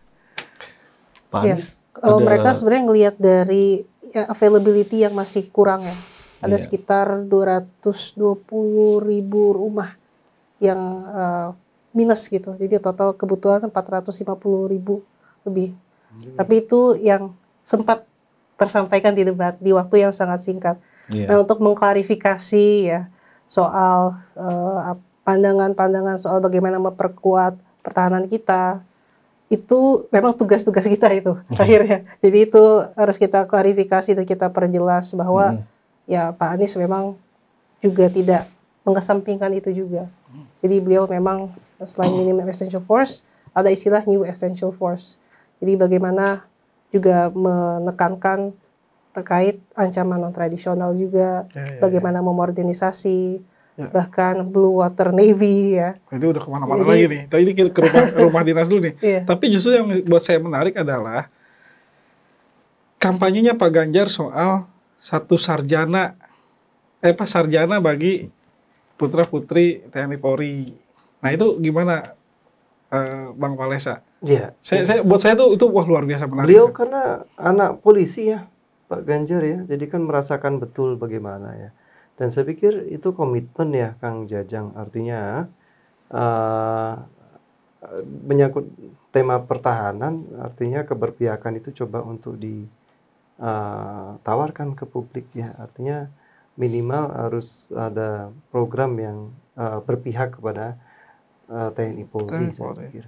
Ya, kalau mereka sebenarnya ngelihat dari ya, availability yang masih kurang ya. Ada sekitar 220.000 rumah yang minus gitu. Jadi total kebutuhan 450.000 lebih. Tapi itu yang sempat tersampaikan di debat di waktu yang sangat singkat. Nah, untuk mengklarifikasi ya soal pandangan-pandangan soal bagaimana memperkuat pertahanan kita, itu memang tugas-tugas kita itu akhirnya. Jadi itu harus kita klarifikasi dan kita perjelas bahwa ya Pak Anies memang juga tidak mengesampingkan itu juga. Jadi beliau memang selain minimum essential force, ada istilah new essential force. Jadi bagaimana juga menekankan terkait ancaman non-tradisional juga, bagaimana memodernisasi, bahkan Blue Water Navy ya. Itu udah kemana-mana lagi nih. Tadi ke rumah dinas dulu nih. Tapi justru yang buat saya menarik adalah kampanyenya Pak Ganjar soal satu sarjana bagi putra-putri TNI Polri. Nah itu gimana Bang Palesa? Iya. Buat saya tuh itu wah luar biasa menarik. Beliau karena anak polisi ya, Pak Ganjar ya, jadi kan merasakan betul bagaimana ya. Dan saya pikir itu komitmen ya Kang Jajang, artinya menyangkut tema pertahanan, artinya keberpihakan itu coba untuk ditawarkan ke publik ya, artinya minimal harus ada program yang berpihak kepada TNI Polri, saya pikir.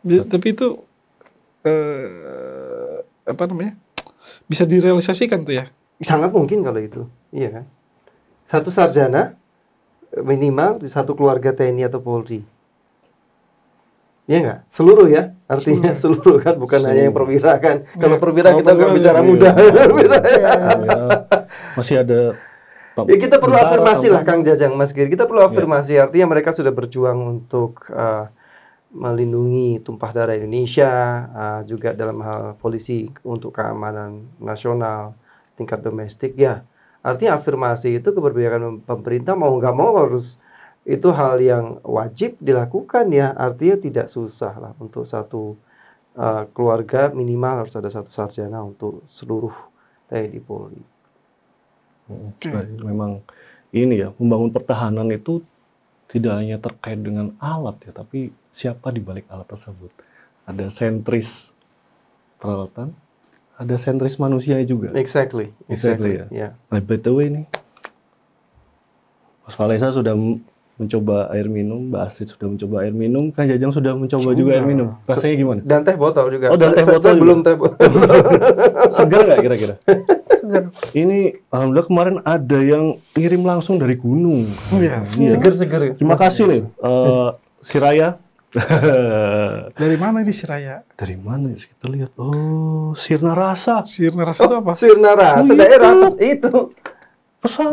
Tapi itu bisa direalisasikan tuh ya? Sangat mungkin kalau itu, iya kan? Satu sarjana minimal di satu keluarga TNI atau Polri, iya nggak? Seluruh ya, artinya seluruh kan, bukan hanya yang perwira kan? Kalau perwira kita nggak bicara muda. Masih ada. Ya kita perlu afirmasi lah Kang Jajang, Mas Giri. Kita perlu afirmasi, artinya mereka sudah berjuang untuk melindungi tumpah darah Indonesia, juga dalam hal polisi untuk keamanan nasional, tingkat domestik ya. Artinya afirmasi itu keberpihakan pemerintah mau nggak mau harus, itu hal yang wajib dilakukan ya. Artinya tidak susah lah untuk satu keluarga minimal harus ada satu sarjana untuk seluruh TNI Polri. Memang ini ya, membangun pertahanan itu tidak hanya terkait dengan alat ya, tapi siapa di balik alat tersebut. Ada sentris peralatan, ada sentris manusianya juga. Exactly ya. Yeah. Nah, BTW nih, Mas Valesa sudah mencoba air minum, Mbak Astrid sudah mencoba air minum, Kang Jajang sudah mencoba juga air minum. Rasanya gimana? Dan teh botol juga. Oh, dan teh botol saya juga. belum teh botol. Segar nggak kira-kira? Segar. Ini alhamdulillah kemarin ada yang ngirim langsung dari gunung. Oh iya. Seger-seger. Terima kasih nih, si Raya. Dari mana ini Siraya? Dari mana sih kita lihat? Oh, Sirna Rasa. Sirna Rasa itu apa? Sirna Rasa, daerah itu.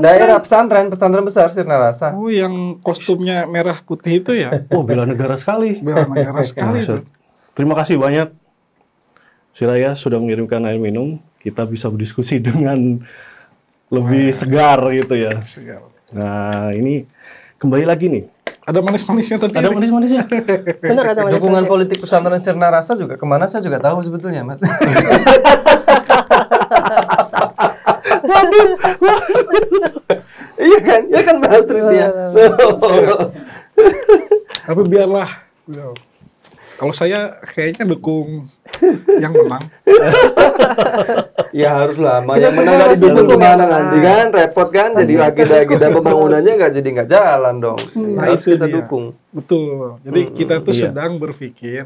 Daerah pesantren besar Sirna Rasa. Oh, yang kostumnya merah putih itu ya? Oh, bela negara sekali. Bela negara sekali itu. Terima kasih banyak, Siraya sudah mengirimkan air minum. Kita bisa berdiskusi dengan lebih segar gitu ya. Segar. Nah, ini kembali lagi nih. Ada manis-manisnya tapi Ada manis-manisnya. Benar ada Dukungan politik pesantren Sirna Rasa juga kemana saya juga tahu sebetulnya, Mas. Iya kan Mbak Astrid ya. Tapi biarlah. Kalau saya kayaknya dukung yang menang. Ya haruslah, yang menang nggak didukung gimana nanti kan, repot kan, jadi agenda pembangunannya nggak jalan dong. Harus kita dukung. Betul. Jadi kita tuh sedang berpikir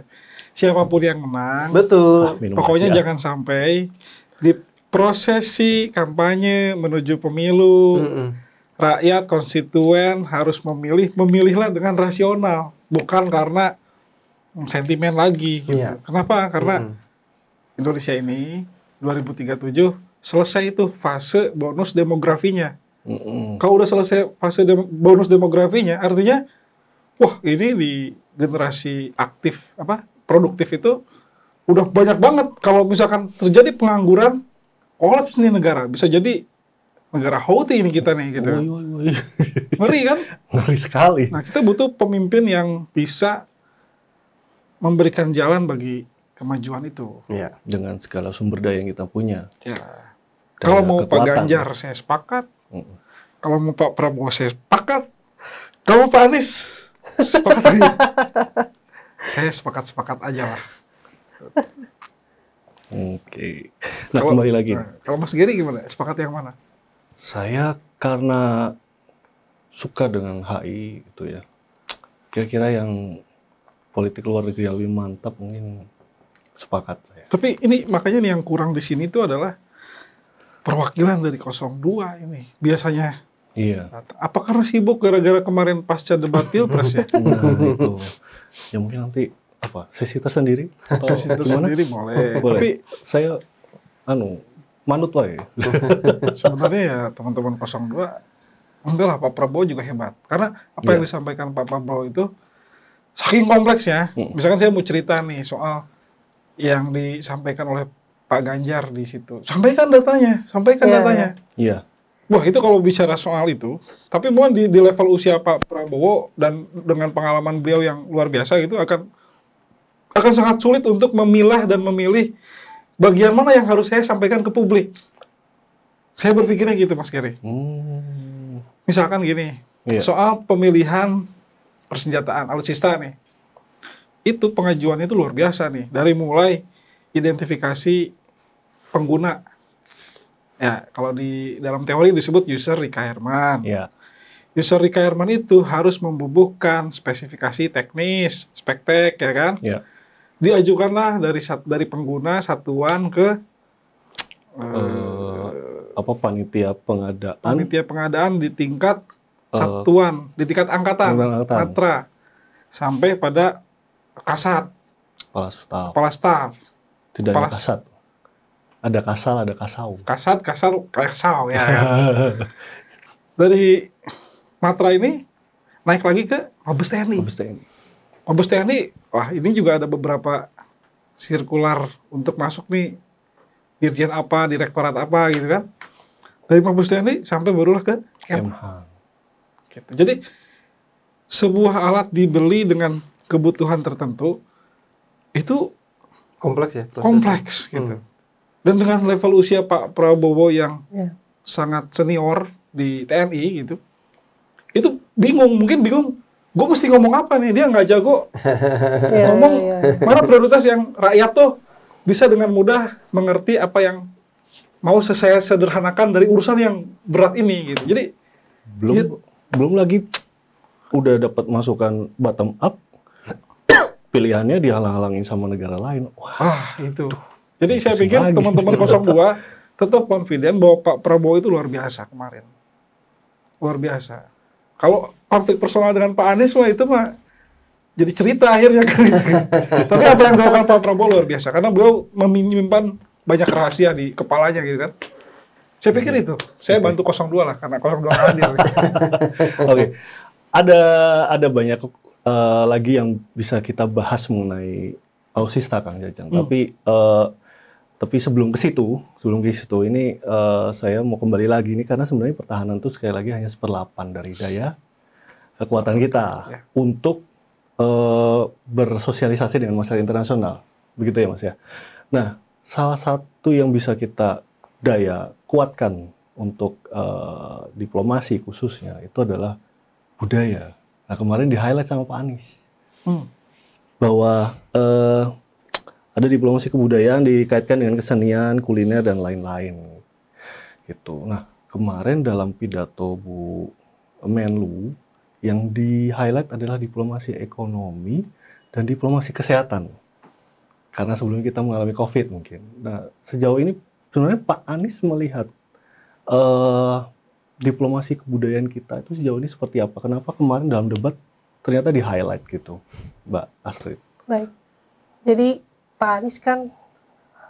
siapapun yang menang. Betul. Pokoknya jangan sampai di prosesi kampanye menuju pemilu, rakyat konstituen harus memilihlah dengan rasional, bukan karena sentimen lagi. Gitu. Iya. Kenapa? Karena Indonesia ini 2037 selesai itu fase bonus demografinya. Kalau udah selesai fase bonus demografinya, artinya, wah ini di generasi aktif produktif itu udah banyak banget. Kalau misalkan terjadi pengangguran, kolaps nih negara, bisa jadi negara Houthi ini kita nih gitu. Ngeri kan? Ngeri sekali. Nah, kita butuh pemimpin yang bisa memberikan jalan bagi kemajuan itu. Ya. Dengan segala sumber daya yang kita punya. Ya. Kalau mau Pak Ganjar, saya sepakat. Kalau mau Pak Prabowo, saya sepakat. Kalau Pak Anies, sepakat aja. Saya sepakat aja lah. Oke. Nah, kembali lagi. Kalau Mas Giri gimana? Sepakat yang mana? Saya karena suka dengan HI gitu ya. Kira-kira yang politik luar negeri yang lebih mantap mungkin sepakat saya. Tapi ini makanya nih yang kurang di sini itu adalah perwakilan dari 02 ini. Biasanya. Iya. Apa karena sibuk gara-gara kemarin pasca debat Pilpres ya? Nah, itu. Ya mungkin nanti sesi tersendiri? Sesi tersendiri boleh. Boleh. Tapi saya manut lah ya. Sebenarnya ya teman-teman 02 enggak lah, Pak Prabowo juga hebat. Karena apa yang disampaikan Pak Prabowo itu saking kompleksnya. Misalkan saya mau cerita nih soal yang disampaikan oleh Pak Ganjar di situ. Sampaikan datanya. Iya. Wah, itu kalau bicara soal itu, tapi mungkin di level usia Pak Prabowo dan dengan pengalaman beliau yang luar biasa gitu akan sangat sulit untuk memilah dan memilih bagian mana yang harus saya sampaikan ke publik. Saya berpikirnya gitu, Mas Giri. Misalkan gini, soal pemilihan persenjataan alutsista nih, itu pengajuannya itu luar biasa nih, dari mulai identifikasi pengguna. Ya, kalau di dalam teori disebut user requirement. Yeah. User requirement itu harus membubuhkan spesifikasi teknis, spektek, ya kan? Yeah. Diajukanlah dari pengguna satuan ke panitia pengadaan. Panitia pengadaan di tingkat satuan, di tingkat angkatan, matra, sampai pada kasat, kepala staf. Tidak ada kasat. Ada kasal, ada kasau. Kasau ya kan. Dari matra ini naik lagi ke Mabes TNI. Mabes TNI, wah ini juga ada beberapa sirkular untuk masuk nih dirjen apa, direktorat apa gitu kan. Dari Mabes TNI sampai barulah ke Kemhan. Gitu. Jadi sebuah alat dibeli dengan kebutuhan tertentu itu kompleks ya. Kompleks gitu. Dan dengan level usia Pak Prabowo yang sangat senior di TNI gitu, itu mungkin bingung, gue mesti ngomong apa nih, dia nggak jago ngomong, mana prioritas yang rakyat tuh bisa dengan mudah mengerti apa yang mau saya sederhanakan dari urusan yang berat ini gitu. Jadi belum lagi udah dapat masukan bottom up, pilihannya dihalang-halangin sama negara lain. Wah, itu. Jadi saya pikir teman-teman 02 tetap confident bahwa Pak Prabowo itu luar biasa kemarin. Luar biasa. Kalau konflik personal dengan Pak Anies itu mah jadi cerita akhirnya kan. Tapi apa yang dilakukan Pak Prabowo luar biasa karena beliau menyimpan banyak rahasia di kepalanya gitu kan. Saya pikir itu. Saya bantu 02 lah karena 02 hadir. Oke. Ada banyak lagi yang bisa kita bahas mengenai alutsista Kang Jajang. Tapi sebelum ke situ ini saya mau kembali lagi nih karena sebenarnya pertahanan itu sekali lagi hanya 1/8 dari daya kekuatan kita untuk bersosialisasi dengan masyarakat internasional. Begitu ya Mas ya. Nah, salah satu yang bisa kita daya kuatkan untuk diplomasi khususnya itu adalah budaya. Nah, kemarin di-highlight sama Pak Anies. Bahwa ada diplomasi kebudayaan dikaitkan dengan kesenian, kuliner, dan lain-lain. Gitu. Nah, kemarin dalam pidato Bu Menlu, yang di-highlight adalah diplomasi ekonomi dan diplomasi kesehatan. Karena sebelumnya kita mengalami COVID mungkin. Nah, sejauh ini sebenarnya Pak Anies melihat diplomasi kebudayaan kita itu sejauh ini seperti apa? Kenapa kemarin dalam debat ternyata di-highlight gitu, Mbak Astrid? Baik. Jadi Pak Anies kan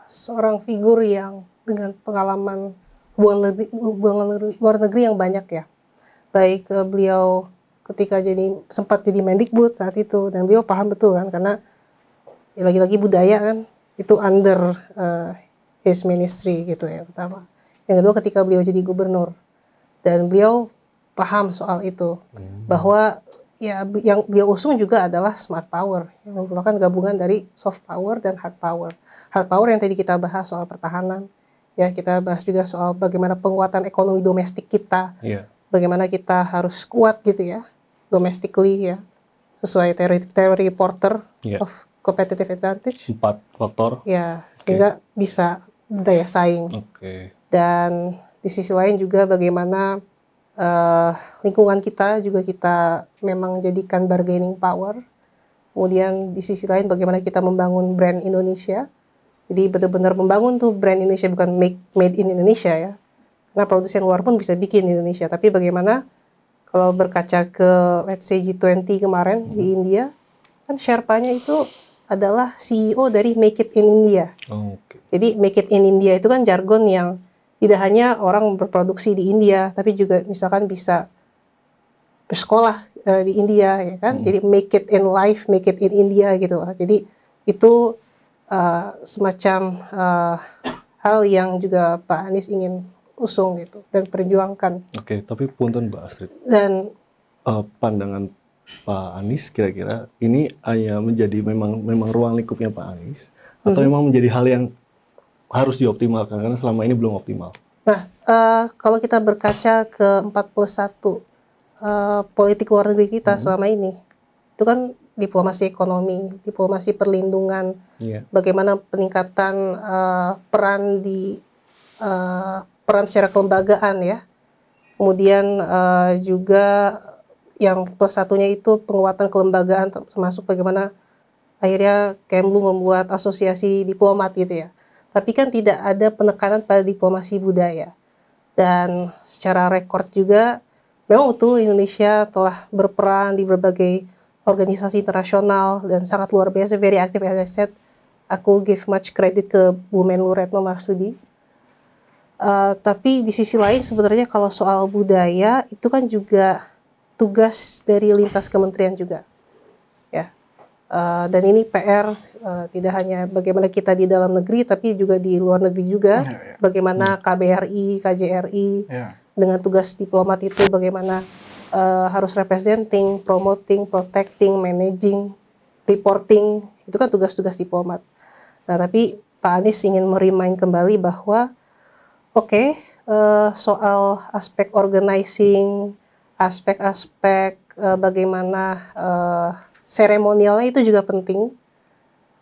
seorang figur yang dengan pengalaman hubungan luar negeri yang banyak ya. Baik beliau ketika sempat jadi Mendikbud saat itu, dan beliau paham betul kan, karena ya lagi-lagi budaya kan itu under his ministry gitu ya pertama. Yang kedua ketika beliau jadi gubernur, dan beliau paham soal itu, bahwa ya yang beliau usung juga adalah smart power yang merupakan gabungan dari soft power dan hard power. Hard power yang tadi kita bahas soal pertahanan, ya kita bahas juga soal bagaimana penguatan ekonomi domestik kita, bagaimana kita harus kuat gitu ya, domestically ya, sesuai teori Porter of competitive advantage. 4 faktor. Ya, sehingga bisa daya saing. Dan di sisi lain juga bagaimana lingkungan kita juga kita memang jadikan bargaining power. Kemudian di sisi lain bagaimana kita membangun brand Indonesia. Jadi benar-benar membangun tuh brand Indonesia, bukan made in Indonesia ya. Karena produsen luar pun bisa bikin di Indonesia. Tapi bagaimana kalau berkaca ke let's say G20 kemarin di India, kan Sherpa-nya itu adalah CEO dari Make It in India. Jadi Make It in India itu kan jargon yang tidak hanya orang berproduksi di India, tapi juga misalkan bisa bersekolah di India, ya kan? Jadi make it in life, make it in India gitu lah. Jadi itu semacam hal yang juga Pak Anies ingin usung gitu dan perjuangkan. Tapi punten Mbak Astrid. Dan pandangan Pak Anies kira-kira ini hanya menjadi memang ruang lingkupnya Pak Anies atau memang menjadi hal yang harus dioptimalkan karena selama ini belum optimal. Nah, kalau kita berkaca ke 41 politik luar negeri kita selama ini, itu kan diplomasi ekonomi, diplomasi perlindungan, bagaimana peningkatan peran secara kelembagaan ya, kemudian juga yang plus satunya itu penguatan kelembagaan, termasuk bagaimana akhirnya Kemlu membuat asosiasi diplomat gitu ya. Tapi kan tidak ada penekanan pada diplomasi budaya. Dan secara rekor juga, memang betul Indonesia telah berperan di berbagai organisasi internasional dan sangat luar biasa, very active as I said. Aku give much credit ke Bu Menlu Retno Marsudi. Tapi di sisi lain sebenarnya kalau soal budaya itu kan juga tugas dari lintas kementerian juga. Dan ini PR tidak hanya bagaimana kita di dalam negeri, tapi juga di luar negeri juga. Bagaimana KBRI, KJRI dengan tugas diplomat itu bagaimana harus representing, promoting, protecting, managing, reporting, itu kan tugas-tugas diplomat. Nah, tapi Pak Anies ingin merimain kembali bahwa soal aspek organizing, aspek-aspek bagaimana seremonialnya itu juga penting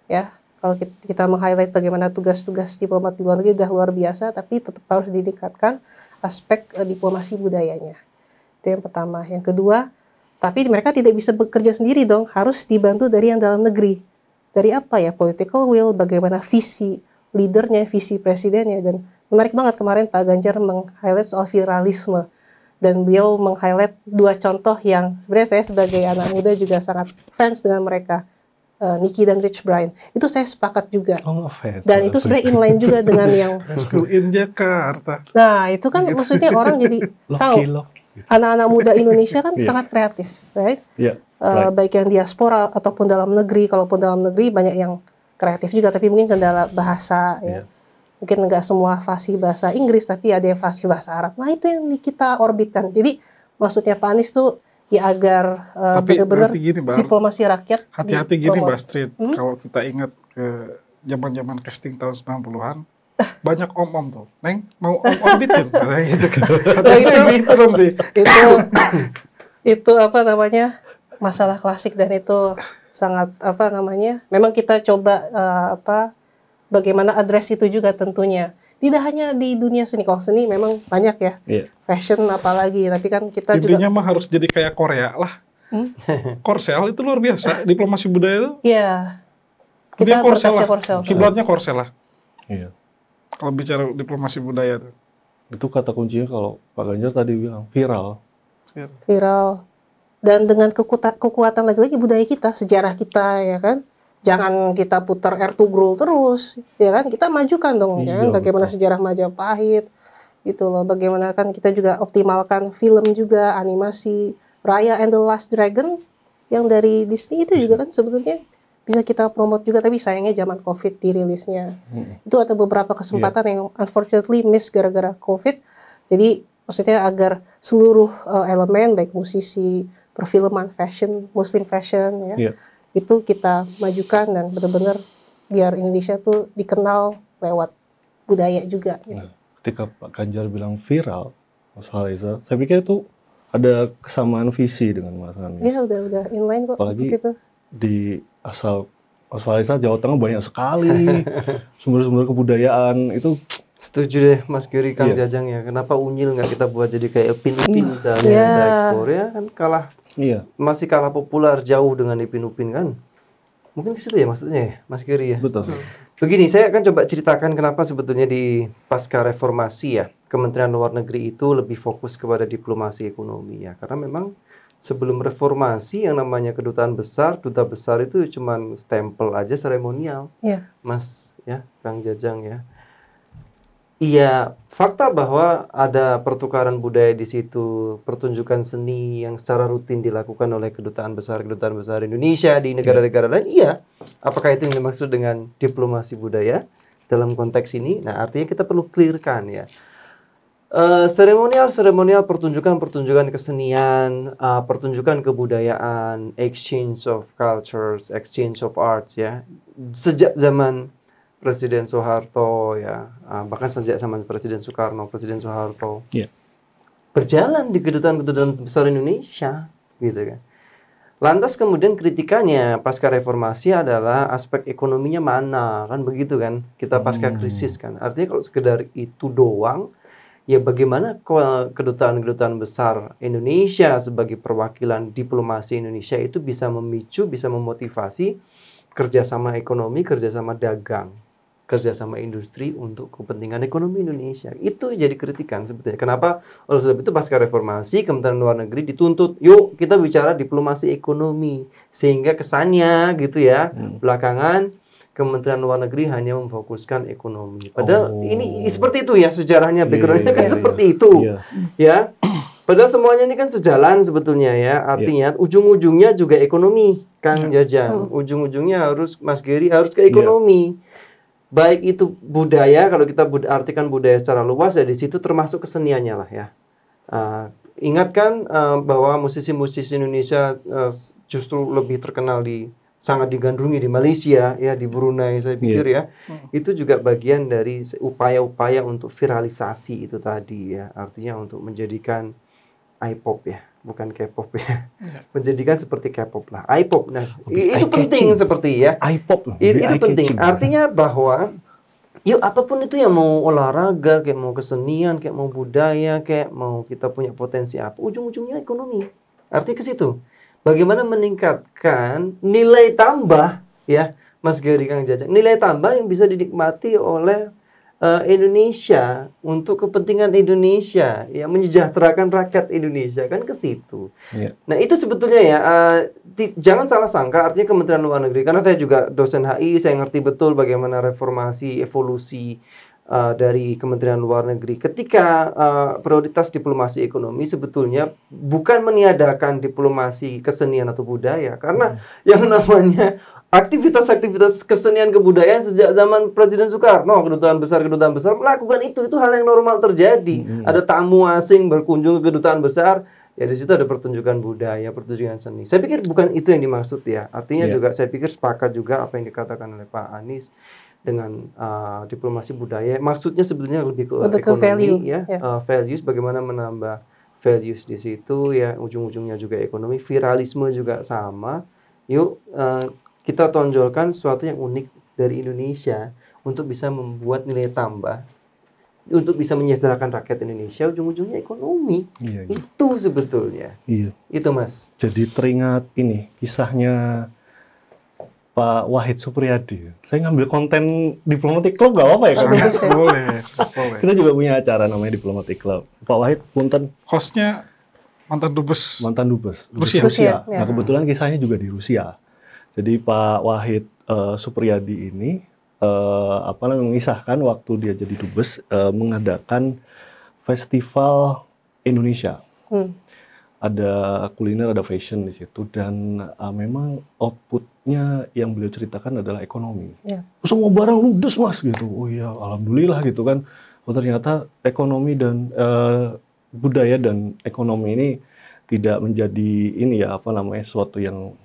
ya. Kalau kita meng-highlight bagaimana tugas-tugas diplomat di luar negeri udah luar biasa, tapi tetap harus ditingkatkan aspek diplomasi budayanya. Itu yang pertama. Yang kedua, tapi mereka tidak bisa bekerja sendiri dong, harus dibantu dari yang dalam negeri. Dari apa ya? Political will, bagaimana visi leadernya, visi presidennya. Dan menarik banget kemarin Pak Ganjar meng-highlight soal viralisme. Dan beliau meng-highlight 2 contoh yang sebenarnya saya sebagai anak muda juga sangat fans dengan mereka. Nicky dan Rich Brian. Itu saya sepakat juga. Dan itu sebenarnya inline juga dengan yang School in Jakarta. Nah, itu kan maksudnya orang jadi tahu anak-anak muda Indonesia kan sangat kreatif, right? Baik yang diaspora ataupun dalam negeri. Kalaupun dalam negeri banyak yang kreatif juga, tapi mungkin kendala bahasa ya. Mungkin nggak semua fasih bahasa Inggris, tapi ada yang fasih bahasa Arab. Nah, itu yang kita orbitkan. Jadi maksudnya Pak Anies tuh ya agar benar-benar diplomasi rakyat. Hati-hati gini Mbak Astrid, kalau kita ingat ke zaman-zaman casting tahun 90-an, banyak om-om tuh, Neng mau om-om bikin, gitu kan. Itu nanti. Itu apa namanya, masalah klasik, dan itu sangat apa namanya, memang kita coba bagaimana address itu juga tentunya. Tidak hanya di dunia seni, kalau seni memang banyak ya, fashion apalagi, tapi kan kita intinya juga mah harus jadi kayak Korea lah. Korsel itu luar biasa, diplomasi budaya itu. Iya. Dia Kita Korsel lah, Korsel. kiblatnya Korsel lah. Iya. Kalau bicara diplomasi budaya tuh. Itu kata kuncinya kalau Pak Ganjar tadi bilang viral. Viral. Dan dengan kekuatan lagi-lagi budaya kita, sejarah kita ya kan. Jangan kita putar Ertugrul terus, ya kan? Kita majukan dong, ya kan? Bagaimana sejarah Majapahit, gitu loh. Bagaimana kan kita juga optimalkan film juga, animasi, Raya and the Last Dragon yang dari Disney itu juga kan sebetulnya bisa kita promote juga, tapi sayangnya zaman COVID dirilisnya. Itu ada beberapa kesempatan yang unfortunately miss gara-gara COVID. Jadi maksudnya agar seluruh elemen, baik musisi, perfilman, fashion, Muslim fashion, ya. Itu kita majukan dan benar-benar biar Indonesia tuh dikenal lewat budaya juga. Nah, ketika Pak Ganjar bilang viral, Mas Faliza, saya pikir itu ada kesamaan visi dengan Mas Anies. Ya udah inline kok. Apalagi gitu. Di asal Mas Faliza, Jawa Tengah banyak sekali sumber-sumber kebudayaan itu. Setuju deh Mas Giri, Kang Jajang ya. Kenapa Unyil nggak kita buat jadi kayak Upin misalnya, kita ekspor ya kan kalah. Masih kalah populer jauh dengan Ipin Upin kan. Mungkin ke situ ya maksudnya ya, Mas Giri ya. Betul. Begini, saya akan coba ceritakan kenapa sebetulnya di pasca reformasi ya, Kementerian Luar Negeri itu lebih fokus kepada diplomasi ekonomi ya. Karena memang sebelum reformasi yang namanya kedutaan besar, duta besar itu cuman stempel aja, seremonial. Mas ya, Kang Jajang ya. Iya, fakta bahwa ada pertukaran budaya di situ, pertunjukan seni yang secara rutin dilakukan oleh kedutaan besar Indonesia di negara-negara lain, iya. Apakah itu yang dimaksud dengan diplomasi budaya dalam konteks ini? Nah, artinya kita perlu clearkan ya. Seremonial, pertunjukan kesenian, pertunjukan kebudayaan, exchange of cultures, exchange of arts ya. Sejak zaman Presiden Soeharto ya, bahkan sejak zaman Presiden Soekarno, Presiden Soeharto berjalan di kedutaan besar Indonesia, gitu kan. Lantas kemudian kritikannya pasca reformasi adalah aspek ekonominya mana, kan begitu kan? Kita pasca krisis kan. Artinya kalau sekedar itu doang, ya bagaimana kedutaan besar Indonesia sebagai perwakilan diplomasi Indonesia itu bisa memicu, bisa memotivasi kerjasama ekonomi, kerjasama dagang, kerjasama industri untuk kepentingan ekonomi Indonesia. Itu jadi kritikan sebetulnya. Kenapa? Oleh sebab itu pasca reformasi Kementerian Luar Negeri dituntut, yuk kita bicara diplomasi ekonomi, sehingga kesannya gitu ya, belakangan Kementerian Luar Negeri hanya memfokuskan ekonomi. Padahal ini seperti itu ya sejarahnya, backgroundnya kan seperti itu, ya. Padahal semuanya ini kan sejalan sebetulnya ya. Artinya ujung-ujungnya juga ekonomi, Kang Jajang. Ujung-ujungnya harus Mas Giri harus ke ekonomi. Baik itu budaya, kalau kita artikan budaya secara luas ya di situ termasuk keseniannya lah ya. Ingatkan bahwa musisi-musisi Indonesia justru lebih terkenal sangat digandrungi di Malaysia ya, di Brunei saya pikir ya. Itu juga bagian dari upaya-upaya untuk viralisasi itu tadi ya. Artinya untuk menjadikan I-pop ya, bukan K-pop ya. Iya. Menjadikan seperti K-pop lah, I-pop. Nah, Lebih itu penting eye-catching. seperti ya. I-pop. Itu penting. Artinya bahwa yuk apapun itu yang mau olahraga, kayak mau kesenian, kayak mau budaya, kayak mau kita punya potensi apa, ujung-ujungnya ekonomi. Artinya ke situ. Bagaimana meningkatkan nilai tambah ya, Mas Gary, Kang Jajang. Nilai tambah yang bisa dinikmati oleh Indonesia untuk kepentingan Indonesia, ya menyejahterakan rakyat Indonesia, kan ke situ. Iya. Nah itu sebetulnya ya, jangan salah sangka artinya Kementerian Luar Negeri, karena saya juga dosen HI, saya ngerti betul bagaimana reformasi, evolusi dari Kementerian Luar Negeri. Ketika prioritas diplomasi ekonomi sebetulnya bukan meniadakan diplomasi kesenian atau budaya, karena yang namanya aktivitas-aktivitas kesenian kebudayaan sejak zaman Presiden Soekarno, kedutaan besar melakukan itu hal yang normal terjadi. Ada tamu asing berkunjung ke kedutaan besar, ya di situ ada pertunjukan budaya, pertunjukan seni. Saya pikir bukan itu yang dimaksud ya. Artinya juga saya pikir sepakat juga apa yang dikatakan oleh Pak Anies dengan diplomasi budaya. Maksudnya sebetulnya lebih ke ekonomi value, ya, values, bagaimana menambah values di situ ya, ujung-ujungnya juga ekonomi, viralisme juga sama. Yuk kita tonjolkan sesuatu yang unik dari Indonesia untuk bisa membuat nilai tambah, untuk bisa menyejahterakan rakyat Indonesia, ujung-ujungnya ekonomi. Iya. Itu sebetulnya. Iya. Itu Mas. Jadi teringat ini kisahnya Pak Wahid Supriyadi. Saya ngambil konten Diplomatic Club gak apa-apa ya Kang? Boleh. Kita juga punya acara namanya Diplomatic Club. Pak Wahid punten Hostnya mantan dubes Rusia. Ya. Nah kebetulan kisahnya juga di Rusia. Jadi Pak Wahid Supriyadi ini mengisahkan waktu dia jadi dubes mengadakan festival Indonesia. Ada kuliner, ada fashion di situ, dan memang outputnya yang beliau ceritakan adalah ekonomi. Semua barang ludes Mas gitu. Oh iya, alhamdulillah gitu kan. Oh ternyata ekonomi dan budaya dan ekonomi ini tidak menjadi ini ya suatu yang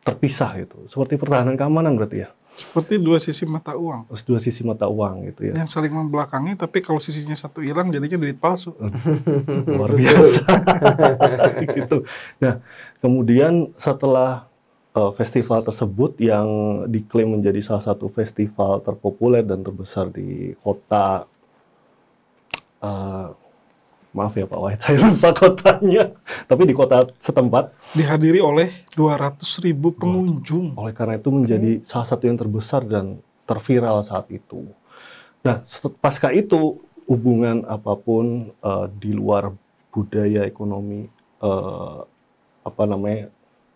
terpisah gitu. Seperti pertahanan keamanan berarti ya. Seperti dua sisi mata uang. Dua sisi mata uang gitu ya. Yang saling membelakangi, tapi kalau sisinya satu hilang jadinya duit palsu. Luar biasa. Gitu. Nah, kemudian setelah festival tersebut yang diklaim menjadi salah satu festival terpopuler dan terbesar di kota maaf ya Pak Wahid, saya lupa kotanya. Tapi di kota setempat. Dihadiri oleh 200.000 pengunjung. Oleh karena itu menjadi salah satu yang terbesar dan terviral saat itu. Nah, pasca itu hubungan apapun di luar budaya ekonomi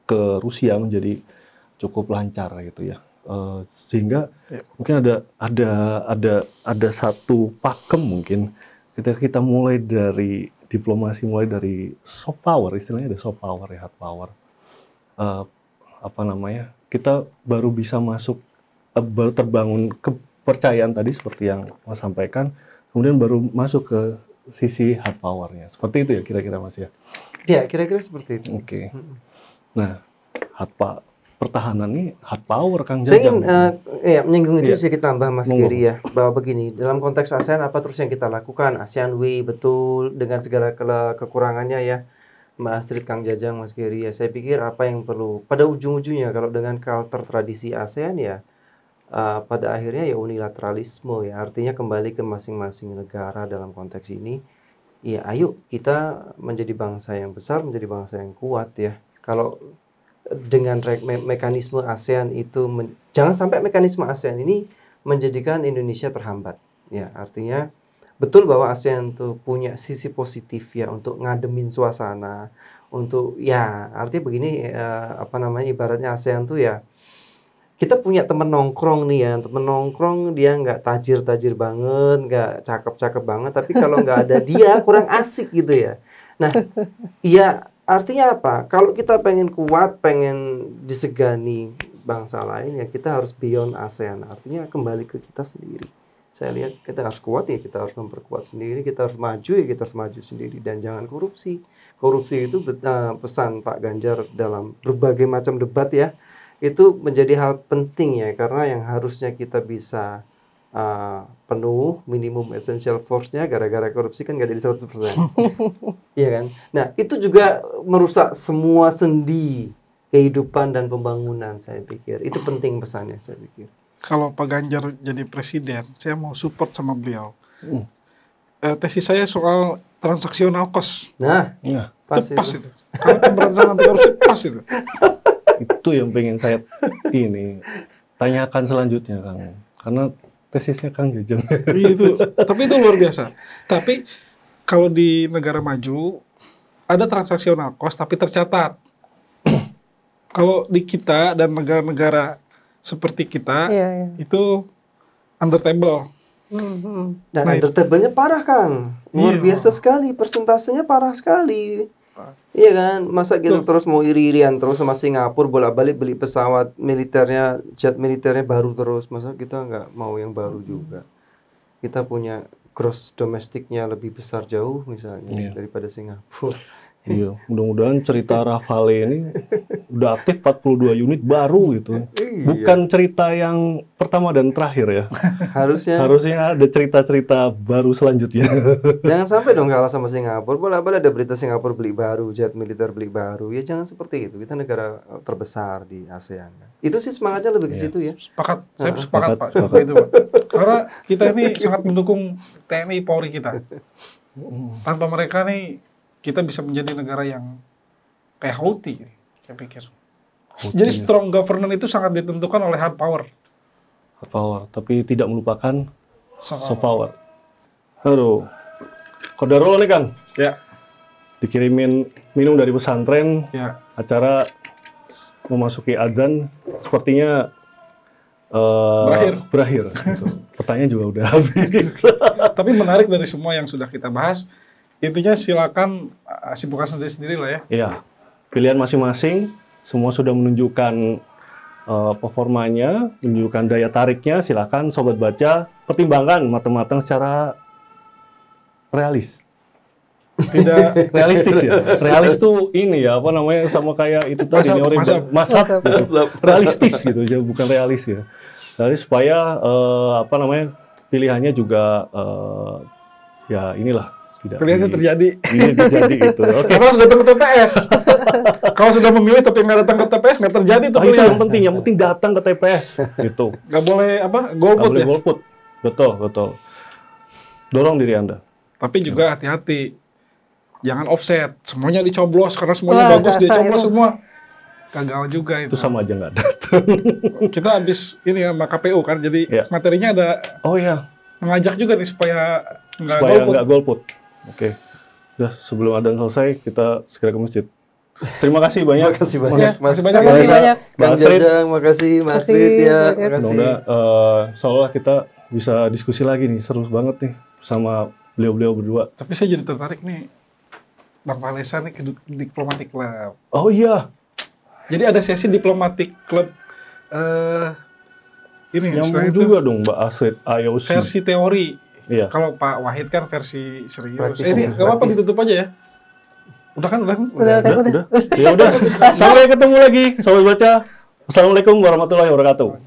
ke Rusia menjadi cukup lancar gitu ya. Sehingga mungkin ada satu pakem mungkin kita mulai dari diplomasi, mulai dari soft power, istilahnya ada soft power ya, hard power. Kita baru bisa masuk, baru terbangun kepercayaan tadi seperti yang Mas sampaikan, kemudian baru masuk ke sisi hard powernya. Seperti itu ya kira-kira Mas ya? Ya, kira-kira seperti itu. Oke. Nah, pertahanan ini hard power Kang Saya Jajang. ingin menyinggung itu sedikit tambah Mas Giri ya, bahwa begini, dalam konteks ASEAN apa terus yang kita lakukan? ASEAN Way betul dengan segala kekurangannya ya, Mbak Astrid, Kang Jajang, Mas Giri ya. Saya pikir apa yang perlu pada ujung-ujungnya kalau dengan culture tradisi ASEAN ya, pada akhirnya ya unilateralisme ya, artinya kembali ke masing-masing negara dalam konteks ini. Ya, ayo kita menjadi bangsa yang besar, menjadi bangsa yang kuat ya. Kalau dengan mekanisme ASEAN itu jangan sampai mekanisme ASEAN ini menjadikan Indonesia terhambat ya, artinya betul bahwa ASEAN itu punya sisi positif ya untuk ngademin suasana, untuk ya artinya begini ibaratnya ASEAN tuh ya kita punya temen nongkrong nih ya, temen nongkrong dia nggak tajir banget, nggak cakep banget, tapi kalau nggak ada dia kurang asik gitu ya. Nah ya artinya apa? Kalau kita pengen kuat, pengen disegani bangsa lain, ya kita harus beyond ASEAN. Artinya kembali ke kita sendiri. Saya lihat kita harus kuat ya, kita harus memperkuat sendiri, kita harus maju ya, kita harus maju sendiri. Dan jangan korupsi. Korupsi itu pesan Pak Ganjar dalam berbagai macam debat ya, itu menjadi hal penting ya, karena yang harusnya kita bisa penuh, minimum essential force-nya gara-gara korupsi kan nggak jadi 100%. Iya kan? Nah, itu juga merusak semua sendi kehidupan dan pembangunan, saya pikir. Itu penting pesannya, saya pikir. Kalau Pak Ganjar jadi presiden, saya mau support sama beliau. Tesis saya soal transaksional cost. Nah, itu pas itu. Kalau pemberantasan anti korupsi pas itu. Itu yang pengen saya tanyakan selanjutnya, Kang. Karena tesisnya Kang Jajang. Tapi itu luar biasa. Tapi kalau di negara maju ada transaksional cost tapi tercatat. Kalau di kita dan negara-negara seperti kita itu under table. Dan under table-nya parah, Kang. Luar biasa sekali, persentasenya parah sekali. Iya kan, masa kita terus mau iri-irian terus sama Singapura, bolak-balik beli pesawat militernya, jet militernya baru terus, masa kita nggak mau yang baru juga. Kita punya gross domestiknya lebih besar jauh misalnya daripada Singapura. Iya, mudah-mudahan cerita Rafale ini udah aktif 42 unit baru gitu. Bukan cerita yang pertama dan terakhir ya. Harusnya ada cerita-cerita baru selanjutnya. Jangan sampai dong kalah sama Singapura. Boleh ada berita Singapura beli baru, jet militer beli baru. Ya jangan seperti itu. Kita negara terbesar di ASEAN. Itu sih semangatnya lebih ke situ ya. Sepakat, saya sepakat Pak. Itu, Pak. Karena kita ini sangat mendukung TNI Polri kita. Tanpa mereka nih kita bisa menjadi negara yang kayak Houthi, saya pikir. Jadi strong governance itu sangat ditentukan oleh hard power. Hard power, tapi tidak melupakan soft power. Aduh, Kodarul nih Kang. Ya. Dikirimin minum dari pesantren. Ya. Acara memasuki adzan, sepertinya berakhir. Gitu. Pertanyaan juga udah habis. Tapi menarik dari semua yang sudah kita bahas. Intinya silakan sibukkan sendiri-sendiri lah ya. Iya, pilihan masing-masing, semua sudah menunjukkan performanya, menunjukkan daya tariknya. Silakan sobat baca pertimbangkan matang-matang secara realis. Tidak realistis ya. Realis tuh ini ya apa namanya sama kayak itu tadi masab gitu. Realistis gitu, ya bukan realis ya. Realis supaya pilihannya juga ya inilah. Pilihannya terjadi. Ini terjadi itu. Oke. Kalau sudah datang ke TPS. Kalau sudah memilih tapi nggak datang ke TPS nggak terjadi tuh pilihan. Itu yang penting datang ke TPS. Gitu. Nggak boleh golput ya. Golput. Betul. Dorong diri Anda. Tapi juga hati-hati. Jangan offset. Semuanya dicoblos karena semuanya bagus dicoblos semua. Gagal juga itu. Itu sama aja nggak datang. Kita habis ini sama KPU kan. Jadi materinya ada. Oh iya. Mengajak juga nih supaya nggak golput. Oke, udah sebelum adzan selesai kita segera ke masjid. Terima kasih banyak. Makasih banyak, Mas. Makasih banyak. Kang Jajang, makasih Mas Rit ya. Makasih. Seolah kita bisa diskusi lagi nih, seru banget nih sama beliau-beliau berdua. Tapi saya jadi tertarik nih, Bang Palesa nih ke Diplomatic Club. Oh iya. Jadi ada sesi Diplomatic Club. Ini yang juga dong Mbak Asrid IOC. Versi teori. Iya. Kalau Pak Wahid kan versi serius. Ini nggak apa-apa ditutup aja ya. Udah kan? Ya udah. Sampai ketemu lagi, sobat baca. Assalamualaikum warahmatullahi wabarakatuh.